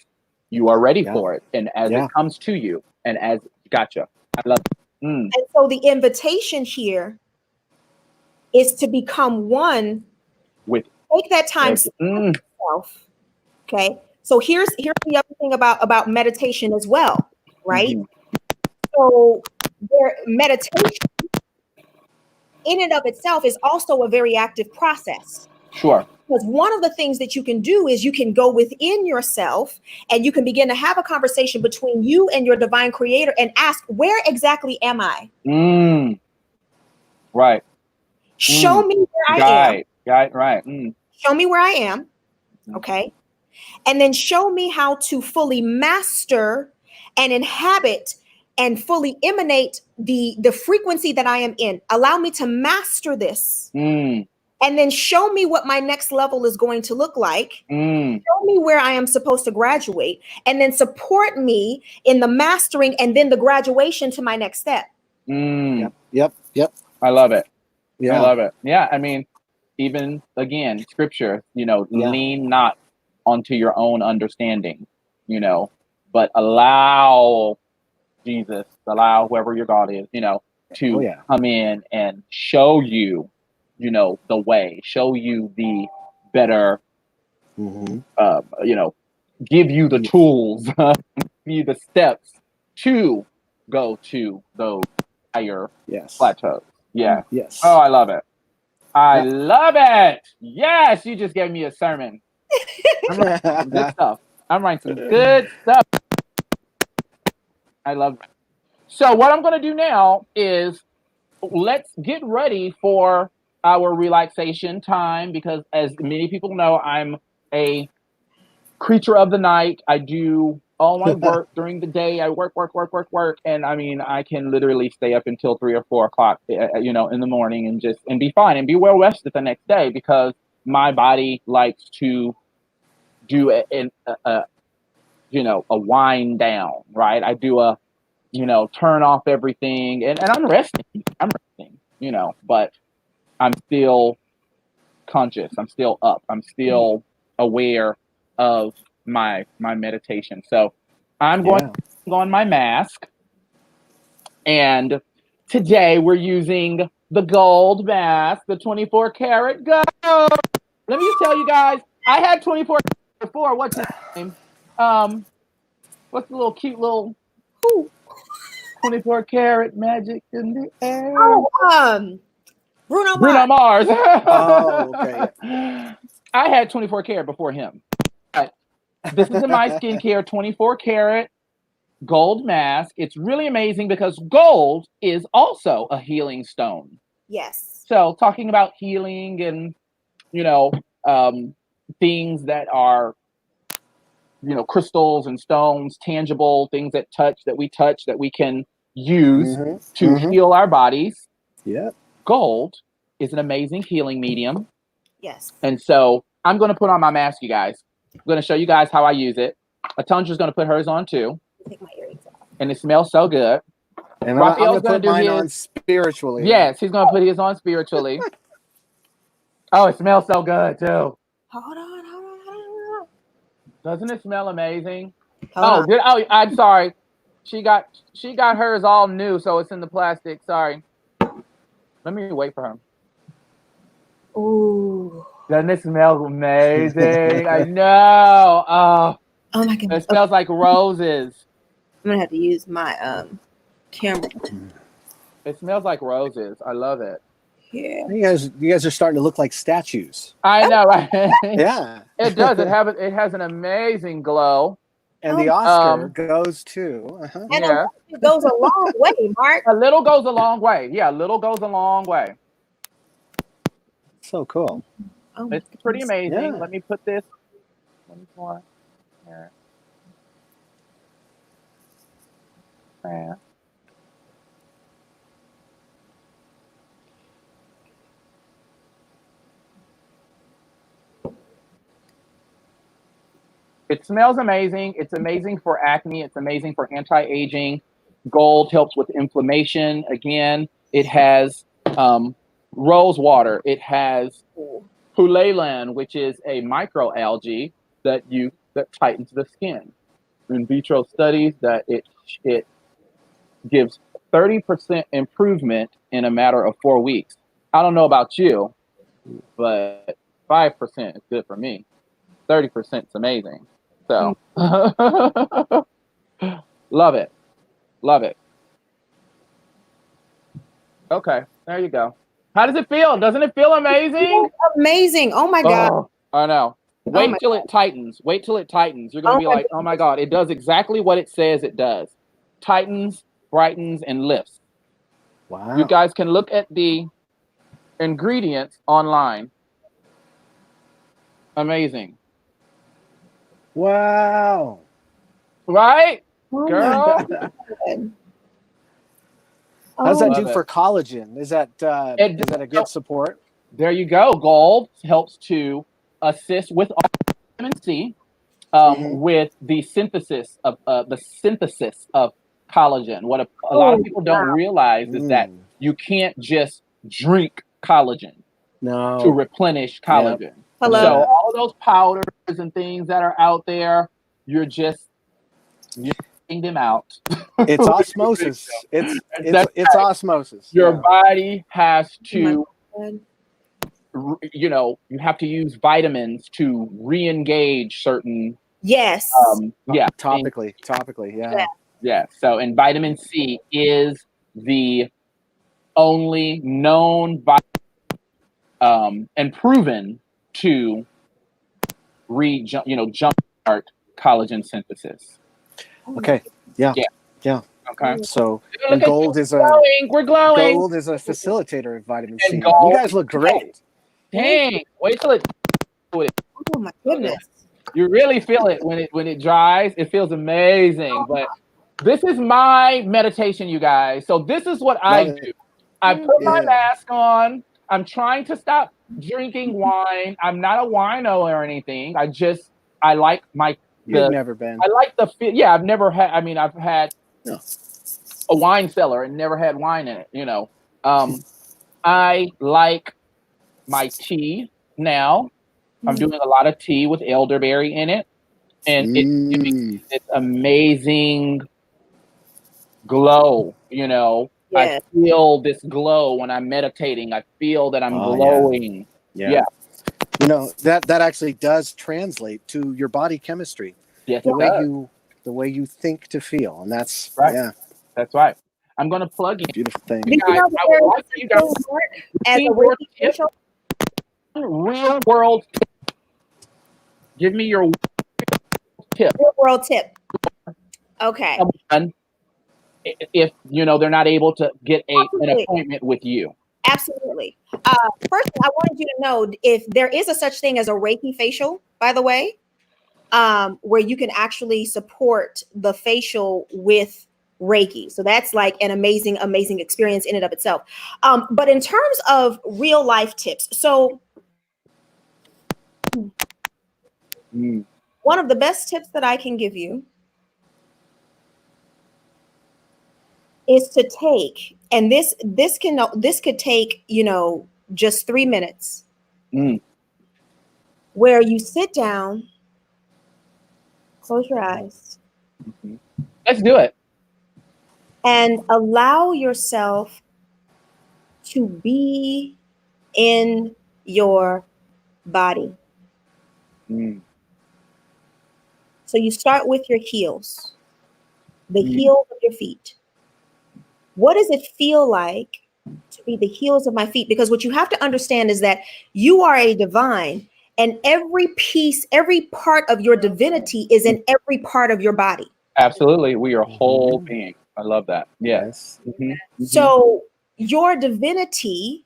you are ready for it and as it comes to you and as gotcha. I love it. Mm. And so the invitation here is to become one With take that time to yourself. Okay. So here's the other thing about meditation as well, right? So meditation in and of itself is also a very active process. Sure. Because one of the things that you can do is you can go within yourself and you can begin to have a conversation between you and your divine creator and ask, where exactly am I? Mm. Right. Show me where I am. Right. Show me where I am. Okay. And then show me how to fully master and inhabit and fully emanate the frequency that I am in. Allow me to master this. Mm. And then show me what my next level is going to look like. Mm. Show me where I am supposed to graduate, and then support me in the mastering and then the graduation to my next step. Mm. Yep. I love it. Yeah. I love it. Yeah. I mean, even again, scripture, lean not onto your own understanding, but allow Jesus, allow whoever your God is, to come in and show you, the way, show you the better, give you the tools, give you the steps to go to those higher plateaus. Yeah. Yes. Oh, I love it. I love it. Yes, you just gave me a sermon. I'm writing some good stuff. I'm writing some good stuff. I love that. So what I'm going to do now is let's get ready for our relaxation time because as many people know, I'm a creature of the night. I do all my work during the day. I work. And I mean, I can literally stay up until 3 or 4 o'clock, in the morning and be fine and be well rested the next day because my body likes to do a wind down, right? I do turn off everything and I'm resting, but I'm still conscious. I'm still up. I'm still aware of my meditation. So I'm going to put on my mask. And today we're using the gold mask, the 24 karat gold. Let me just tell you guys, I had 24 before. What's his name? What's the little cute little 24 karat magic in the air? Oh, Bruno Mars. Oh, okay. I had 24 karat before him. But this is my skincare 24 karat gold mask. It's really amazing because gold is also a healing stone. Yes. So talking about healing and, things that are, crystals and stones, tangible things that we touch that we can use to heal our bodies. Yeah. Gold is an amazing healing medium. Yes. And so I'm going to put on my mask, you guys. I'm going to show you guys how I use it. Atundra's going to put hers on too. Take my earrings off. And it smells so good. And I'm going to put mine on spiritually. Yes, he's going to put his on spiritually. Oh, it smells so good too. Hold on. Doesn't it smell amazing? Hold on. I'm sorry. She got hers all new, so it's in the plastic. Sorry. Let me wait for her. Ooh. Doesn't it smell amazing? I know. Oh my goodness. It smells like roses. I'm gonna have to use my camera. It smells like roses. I love it. Yeah. You guys are starting to look like statues. I know, right? Yeah. It does. It has an amazing glow. And the Oscar goes to. And it goes a long way, Mark. A little goes a long way. Yeah, a little goes a long way. So cool. Oh, it's pretty amazing. Yeah. Let me put this. Let me pour here. Yeah. It smells amazing. It's amazing for acne. It's amazing for anti-aging. Gold helps with inflammation. Again, it has rose water. It has hulaylan, which is a microalgae that tightens the skin. In vitro studies that it gives 30% improvement in a matter of 4 weeks. I don't know about you, but 5% is good for me. 30% is amazing. So love it. Okay, there you go. How does it feel? Doesn't it feel amazing? Amazing. Oh my God. I know. Wait till it tightens. You're going to be like, oh my God, it does exactly what it says it does. Tightens, brightens, and lifts. Wow. You guys can look at the ingredients online. Amazing. Wow. Right? Oh Girl? How does that do for collagen? Is that a good support? There you go. Gold helps to assist with vitamin C, with the synthesis of collagen. What a lot of people don't realize is that you can't just drink collagen to replenish collagen. Yep. Hello. So all those powders and things that are out there, you're getting them out. It's osmosis. It's osmosis. Your body has to, you have to use vitamins to re-engage certain. Yes. Topically. Yeah. Yeah. So, and vitamin C is the only known and proven to jumpstart collagen synthesis. Okay. Yeah. Okay. So, Look and at you. We're glowing. gold is a facilitator of vitamin C. And gold. You guys look great. Dang. Wait till it. Oh my goodness. You really feel it when it dries. It feels amazing. But this is my meditation, you guys. So this is what I Love do. it. I put my Yeah. mask on. I'm trying to stop drinking wine. I'm not a wino or anything. I like You've never been. I like the feel. Yeah, I've never had. I mean, I've had No. a wine cellar and never had wine in it. You know, I like my tea now. I'm doing a lot of tea with elderberry in it, and it's giving me this amazing glow. You know, I Yes. feel this glow when I'm meditating. I feel that I'm Oh, yeah. glowing. Yeah. You know, that actually does translate to your body chemistry. Yes, The it way does. the way you think to feel. And that's Right. That's right. I'm gonna plug in. beautiful thing. Did you Guys, know that I there would is like for you a guys mark as a real Reiki tip. facial? Real world. Give me your tip. Real world tip. Okay. Someone, if you know they're not able to get an Absolutely. appointment with you. Absolutely. First, I wanted you to know if there is a such thing as a Reiki facial, by the way, where you can actually support the facial with Reiki. So that's like an amazing, amazing experience in and of itself. But in terms of real life tips, so one of the best tips that I can give you is to take, and this could take, just 3 minutes, where you sit down, close your eyes, Let's do it. and allow yourself to be in your body. So you start with your heels, the heels of your feet. What does it feel like to be the heels of my feet? Because what you have to understand is that you are a divine, and every piece, every part of your divinity is in every part of your body. Absolutely. We are whole beings. I love that. Yes. So your divinity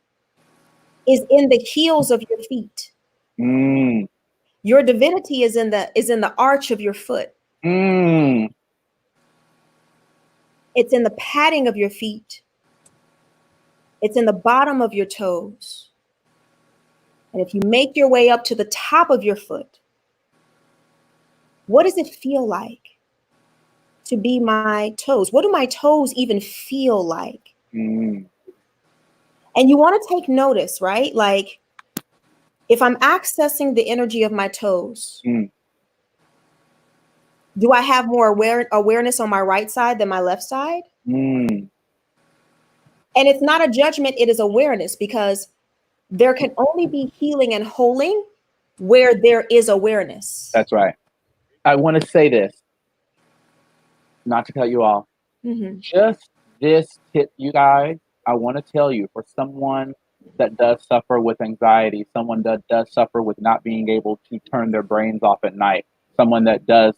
is in the heels of your feet. Your divinity is in the arch of your foot. It's in the padding of your feet. It's in the bottom of your toes. And if you make your way up to the top of your foot, what does it feel like to be my toes? What do my toes even feel like? And you want to take notice, right? Like, if I'm accessing the energy of my toes, do I have more awareness on my right side than my left side? And it's not a judgment, it is awareness, because there can only be healing and holding where there is awareness. That's right. I want to say this, not to cut you off. Just this tip, you guys, I want to tell you, for someone that does suffer with anxiety, someone that does suffer with not being able to turn their brains off at night, someone that does,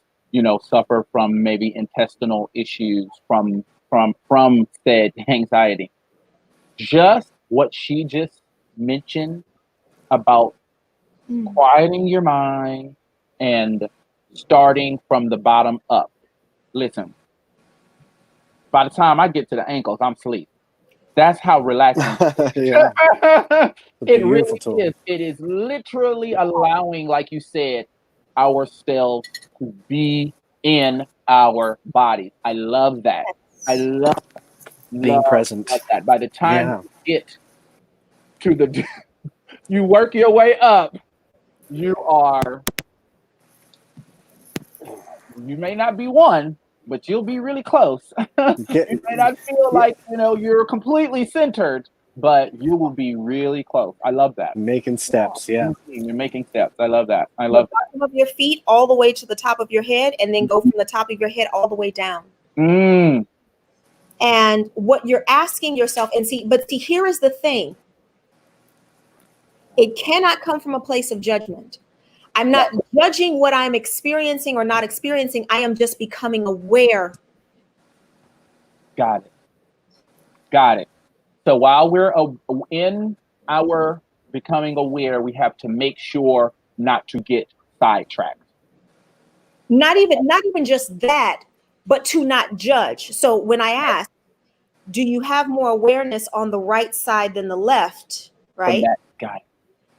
suffer from maybe intestinal issues from said anxiety. Just what she just mentioned about quieting your mind and starting from the bottom up. Listen, by the time I get to the ankles, I'm asleep. That's how relaxing. It really is. It is literally allowing, like you said, ourselves to be in our bodies. I love that. I love being present. that. By the time you get to you work your way up, you may not be one, but you'll be really close. You may not feel like, you're completely centered, but you will be really close. I love that. Making steps, You're making steps. I love that. I love the bottom of your feet all the way to the top of your head, and then go from the top of your head all the way down. And what you're asking yourself, and see, here is the thing. It cannot come from a place of judgment. I'm not judging what I'm experiencing or not experiencing. I am just becoming aware Got it. Got it. So while we're in our becoming aware, we have to make sure not to get sidetracked. Not even just that, but to not judge. So when I ask, do you have more awareness on the right side than the left? From Right? that, got it.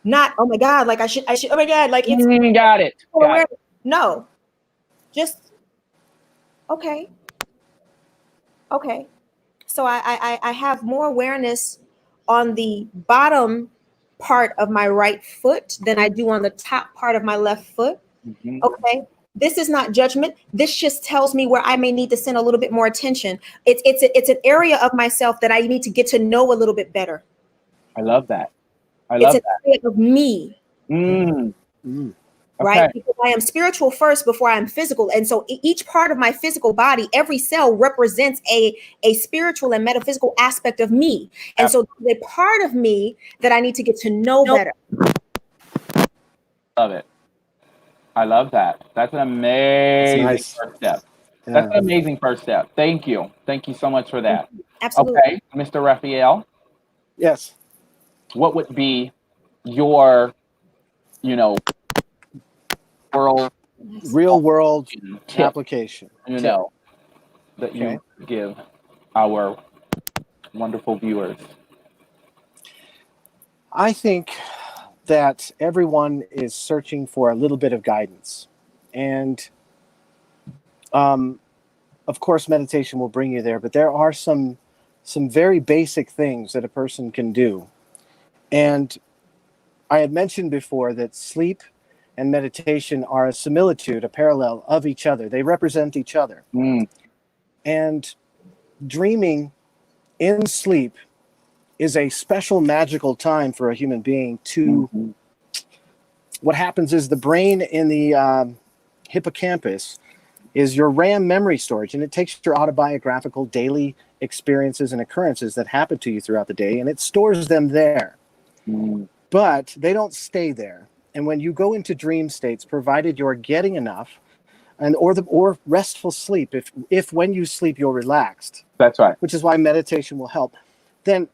Not, oh my God, like I should, oh my God, like it's Got it. Got it. no, just okay. Okay. So I have more awareness on the bottom part of my right foot than I do on the top part of my left foot. Mhm. Okay. This is not judgment. This just tells me where I may need to send a little bit more attention. It's an area of myself that I need to get to know a little bit better. I love that. I It's love an that. area of me. Mm. Mm. Right? Okay. Because I am spiritual first before I'm physical. And so each part of my physical body, every cell represents a spiritual and metaphysical aspect of me. And so the part of me that I need to get to know better. Love it. I love that. That's an amazing nice. first step. Yeah. That's an amazing first step. Thank you. Thank you so much for that. Absolutely. Okay, Mr. Raphael, Yes. what would be your, world Real world tip, application. that Okay. you give our wonderful viewers? I think that everyone is searching for a little bit of guidance. And of course, meditation will bring you there, but there are some very basic things that a person can do. And I had mentioned before that sleep and meditation are a similitude, a parallel of each other. They represent each other. Mm. And dreaming in sleep is a special magical time for a human being to what happens is the brain in the hippocampus is your RAM memory storage, and it takes your autobiographical daily experiences and occurrences that happen to you throughout the day, and it stores them there. But they don't stay there. And when you go into dream states, provided you're getting enough or restful sleep, if when you sleep you're relaxed, That's right. which is why meditation will help, then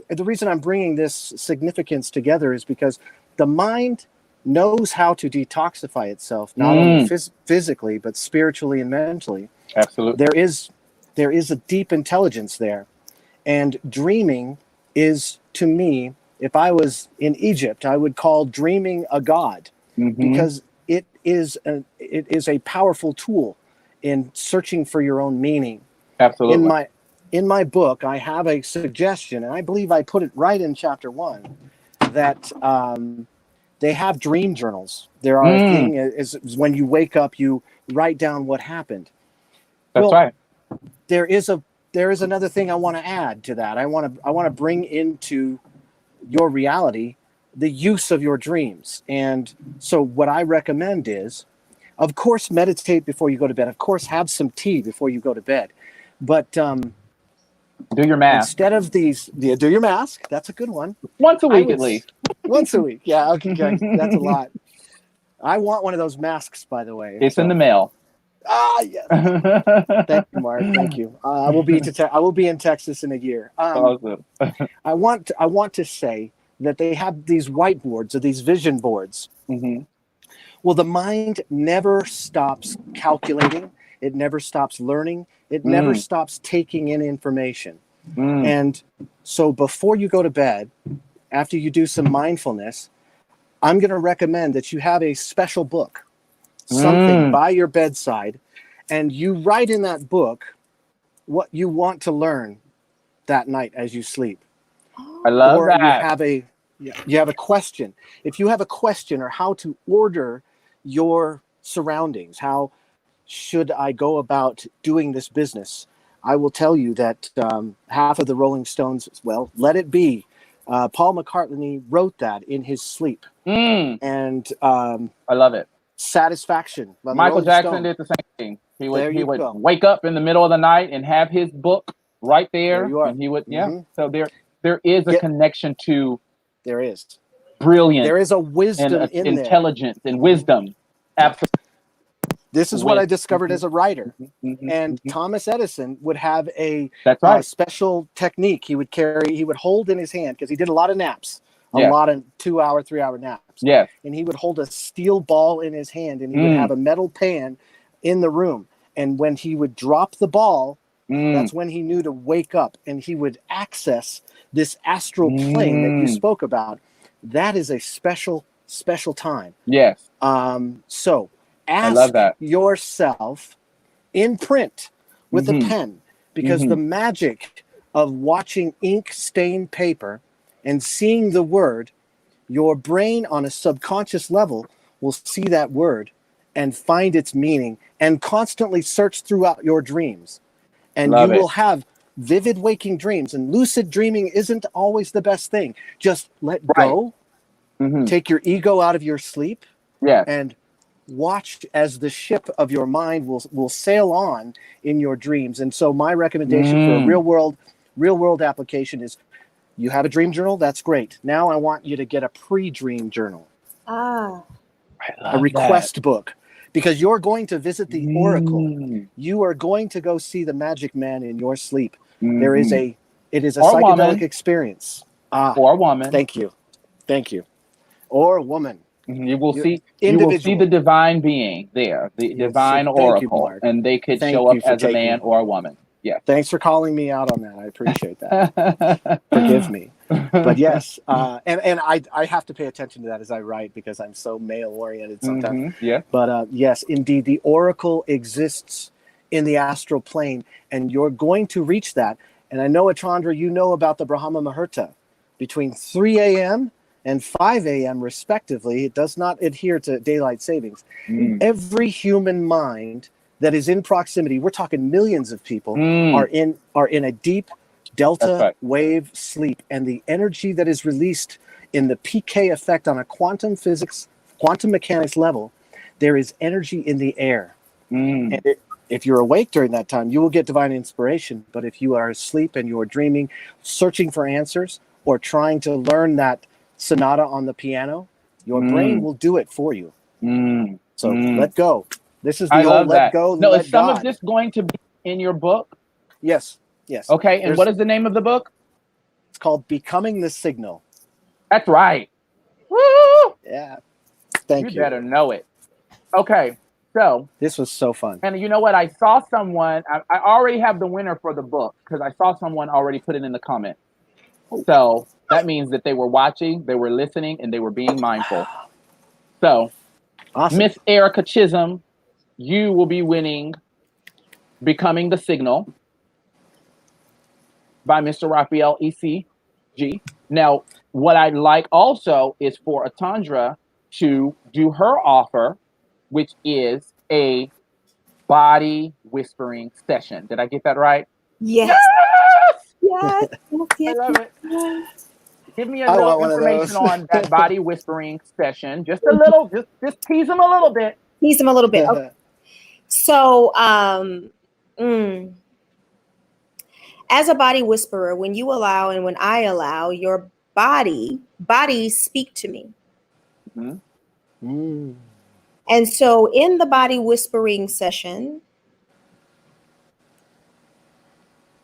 the reason I'm bringing this significance together is because the mind knows how to detoxify itself, not only physically, but spiritually and mentally. Absolutely. There is a deep intelligence there. And dreaming is, to me, if I was in Egypt, I would call dreaming a god, because it is a powerful tool in searching for your own meaning. Absolutely. In my book, I have a suggestion, and I believe I put it right in chapter 1, that they have dream journals. There are a thing is when you wake up, you write down what happened. That's right. There is another thing I want to add to that. I want to bring into your reality the use of your dreams. And so what I recommend is, of course, meditate before you go to bed. Of course, have some tea before you go to bed. But do your mask. Instead of these, do your mask. That's a good one. Once a week at least. Once a week. Yeah, okay, that's a lot. I want one of those masks, by the way. It's in the mail. Ah, yes. Thank you, Mark. Thank you. I will be in Texas in a year. Awesome. I want to say that they have these whiteboards or these vision boards. Well, the mind never stops calculating. It never stops learning. It never stops taking in information. And so before you go to bed, after you do some mindfulness, I'm going to recommend that you have a special book, something by your bedside, and you write in that book what you want to learn that night as you sleep. I love that. You have a question. If you have a question or how to order your surroundings, how should I go about doing this business? I will tell you that half of the Rolling Stones, well, Let It Be, Paul McCartney wrote that in his sleep. And I love it. Satisfaction. Michael Jackson did the same thing. He would wake up in the middle of the night and have his book right there. And he would, So there is a connection to. There is. Brilliant. There is a wisdom and in intelligence there. And wisdom. Absolutely. This is what I With discovered as a writer. mhm, And mhm. Thomas Edison would have a That's right. special technique he would hold in his hand, because he did a lot of naps, a Yes. lot of 2-hour, 3-hour naps. Yes. And he would hold a steel ball in his hand, and he would have a metal pan in the room. And when he would drop the ball, that's when he knew to wake up, and he would access this astral plane that you spoke about. That is a special, special time. Yes. So I love ask that. yourself in print with a pen, because the magic of watching ink stain paper and seeing the word, your brain on a subconscious level will see that word and find its meaning and constantly search throughout your dreams. And Love you it. will have vivid waking dreams. And lucid dreaming isn't always the best thing. Just let go, take your ego out of your sleep, Yes. and watch as the ship of your mind will sail on in your dreams. And so my recommendation for a real world application is, you have a dream journal, that's great. Now I want you to get a pre-dream journal, Ah. a request book, because you're going to visit the oracle. You are going to go see the magic man in your sleep. It is a Or psychedelic woman. experience. Or woman. Thank you. Or a woman. You will see Individual. the divine being there, the divine Thank you, oracle, Mark. and they could Thank show up you for as a man or a woman. Yes. Thanks for calling me out on that. I appreciate that. Forgive me. But yes, and I have to pay attention to that as I write, because I'm so male oriented sometimes. Yeah. But yes, indeed, the oracle exists in the astral plane, and you're going to reach that. And I know, Achandra, you know about the Brahma Muhurta. Between 3 a.m. and 5 a.m. respectively, it does not adhere to daylight savings. Every human mind that is in proximity, we're talking millions of people, are in a deep delta wave sleep, and the energy that is released in the PK effect on a quantum mechanics level, there is energy in the air. And if you're awake during that time, you will get divine inspiration. But if you are asleep and you're dreaming, searching for answers, or trying to learn that sonata on the piano, your brain will do it for you. So let go. This is the I whole love let that. go, No, let is some God. of this going to be in your book? Yes. Okay, and what is the name of the book? It's called Becoming the Signal. That's right. Woo! Yeah. Thank you. You better know it. Okay, so this was so fun. And you know what? I saw someone. I already have the winner for the book, because I saw someone already put it in the comment. So that means that they were watching, they were listening, and they were being mindful. So, awesome. Miss Erica Chisholm, you will be winning Becoming the Signal by Mr. Raphael ECG. Now, what I'd like also is for Atandra to do her offer, which is a body whispering session. Did I get that right? Yes. Yes. I love it. Give me a little information on that body whispering session. Just a little, just tease them a little bit. Tease them a little bit. Okay. So, as a body whisperer, when you allow and when I allow, your bodies speak to me. And so in the body whispering session,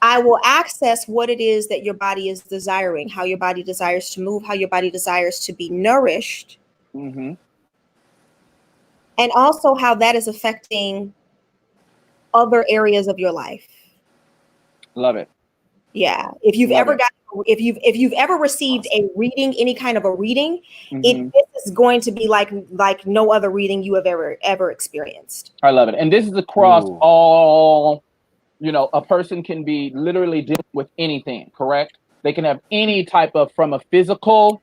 I will access what it is that your body is desiring, how your body desires to move, how your body desires to be nourished. And also how that is affecting other areas of your life. Love it. Yeah. If you've ever received a reading, any kind of a reading, this is going to be like no other reading you have ever experienced. I love it. And this is across all, a person can be literally dealing with anything, correct? They can have any type of, from a physical,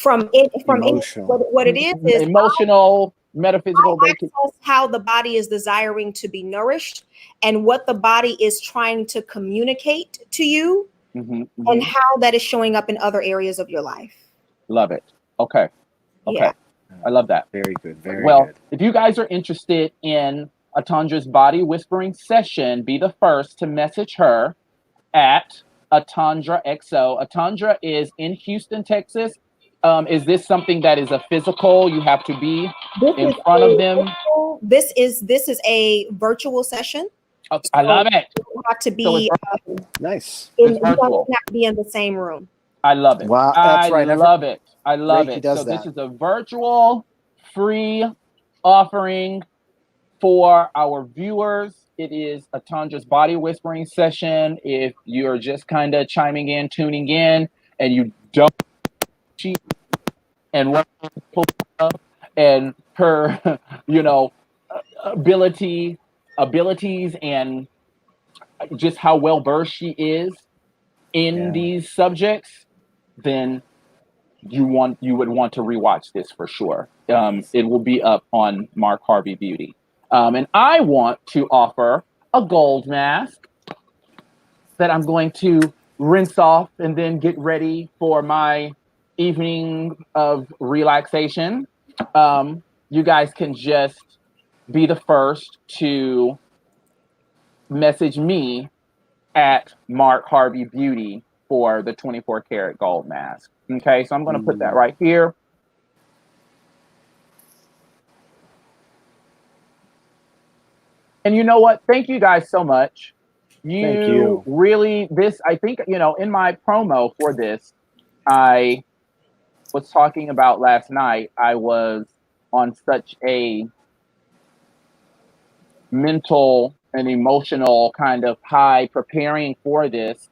emotional. What it is emotional, metaphysical. I access how the body is desiring to be nourished and what the body is trying to communicate to you, and how that is showing up in other areas of your life. Love it. Okay. Yeah. I love that. Very good. Very well, good. If you guys are interested in Atandra's body whispering session, be the first to message her at Atandra XO. Atandra is in Houston, Texas. Is this something that is a physical? You have to be This in is front of a them. this is a virtual session. Okay, I love it. You have to So it's, be Nice. in, it's you don't virtual. have to be in the same room. I love it. Wow, I that's right. love it. I love Reiki it. does So this that. is a virtual free offering for our viewers. It is a Tandra's body whispering session. If you're just kind of chiming in, tuning in, and you don't cheat and what and her, you know, abilities and just how well versed she is in these subjects, then you would want to rewatch this for sure. It will be up on Mark Harvey Beauty. And I want to offer a gold mask that I'm going to rinse off and then get ready for my evening of relaxation. You guys can just be the first to message me at Mark Harvey Beauty for the 24 karat gold mask. Okay, so I'm going to put that right here. And you know what? Thank you guys so much. Thank you. Really, I think, in my promo for this, I was talking about last night. I was on such a mental and emotional kind of high preparing for this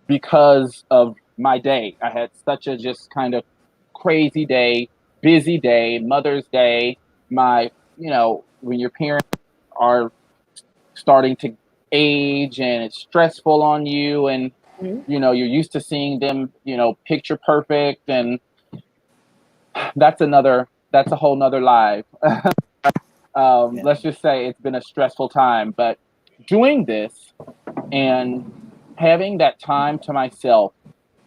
because of my day. I had such a just kind of crazy day, busy day, Mother's Day. When your parents are starting to age and it's stressful on you, and you're used to seeing them, picture perfect, and that's a whole nother life. Let's just say it's been a stressful time, but doing this and having that time to myself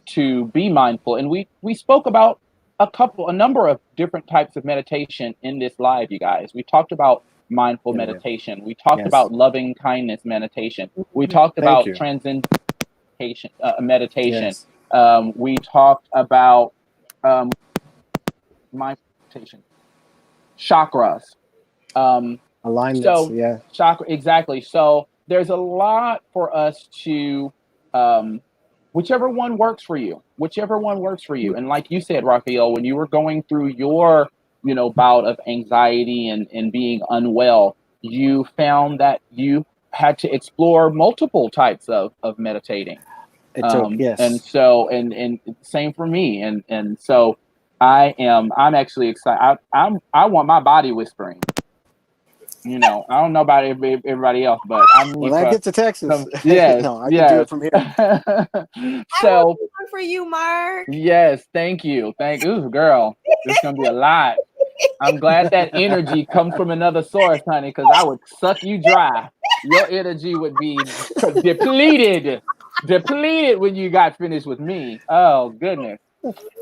to be mindful, and we spoke about a number of different types of meditation in this live, you guys. We talked about mindful meditation. We talked about loving kindness meditation. We talked about transcendentation meditation. Yes. We talked about mindful meditation, chakras. Alignments. So chakra, exactly. So there's a lot for us to whichever one works for you, And like you said, Raphael, when you were going through your, bout of anxiety and being unwell, you found that you had to explore multiple types of meditating. It took, yes. And so, and same for me. And so I'm actually excited. I want my body whispering. I don't know about everybody else, but I need when I get to Texas, yes, no, I can do it from here. So one for you, Mark. Yes, thank you. Ooh, girl, it's gonna be a lot. I'm glad that energy comes from another source, honey, because I would suck you dry. Your energy would be depleted when you got finished with me. Oh goodness.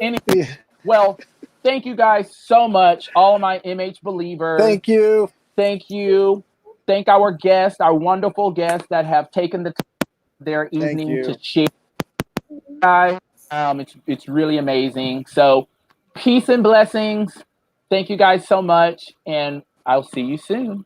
Anyway, well, thank you guys so much, all of my MH believers. Thank you. Thank you. Thank our guests, our wonderful guests that have taken the time their evening to share. Guys, it's really amazing. So, peace and blessings. Thank you guys so much, and I'll see you soon.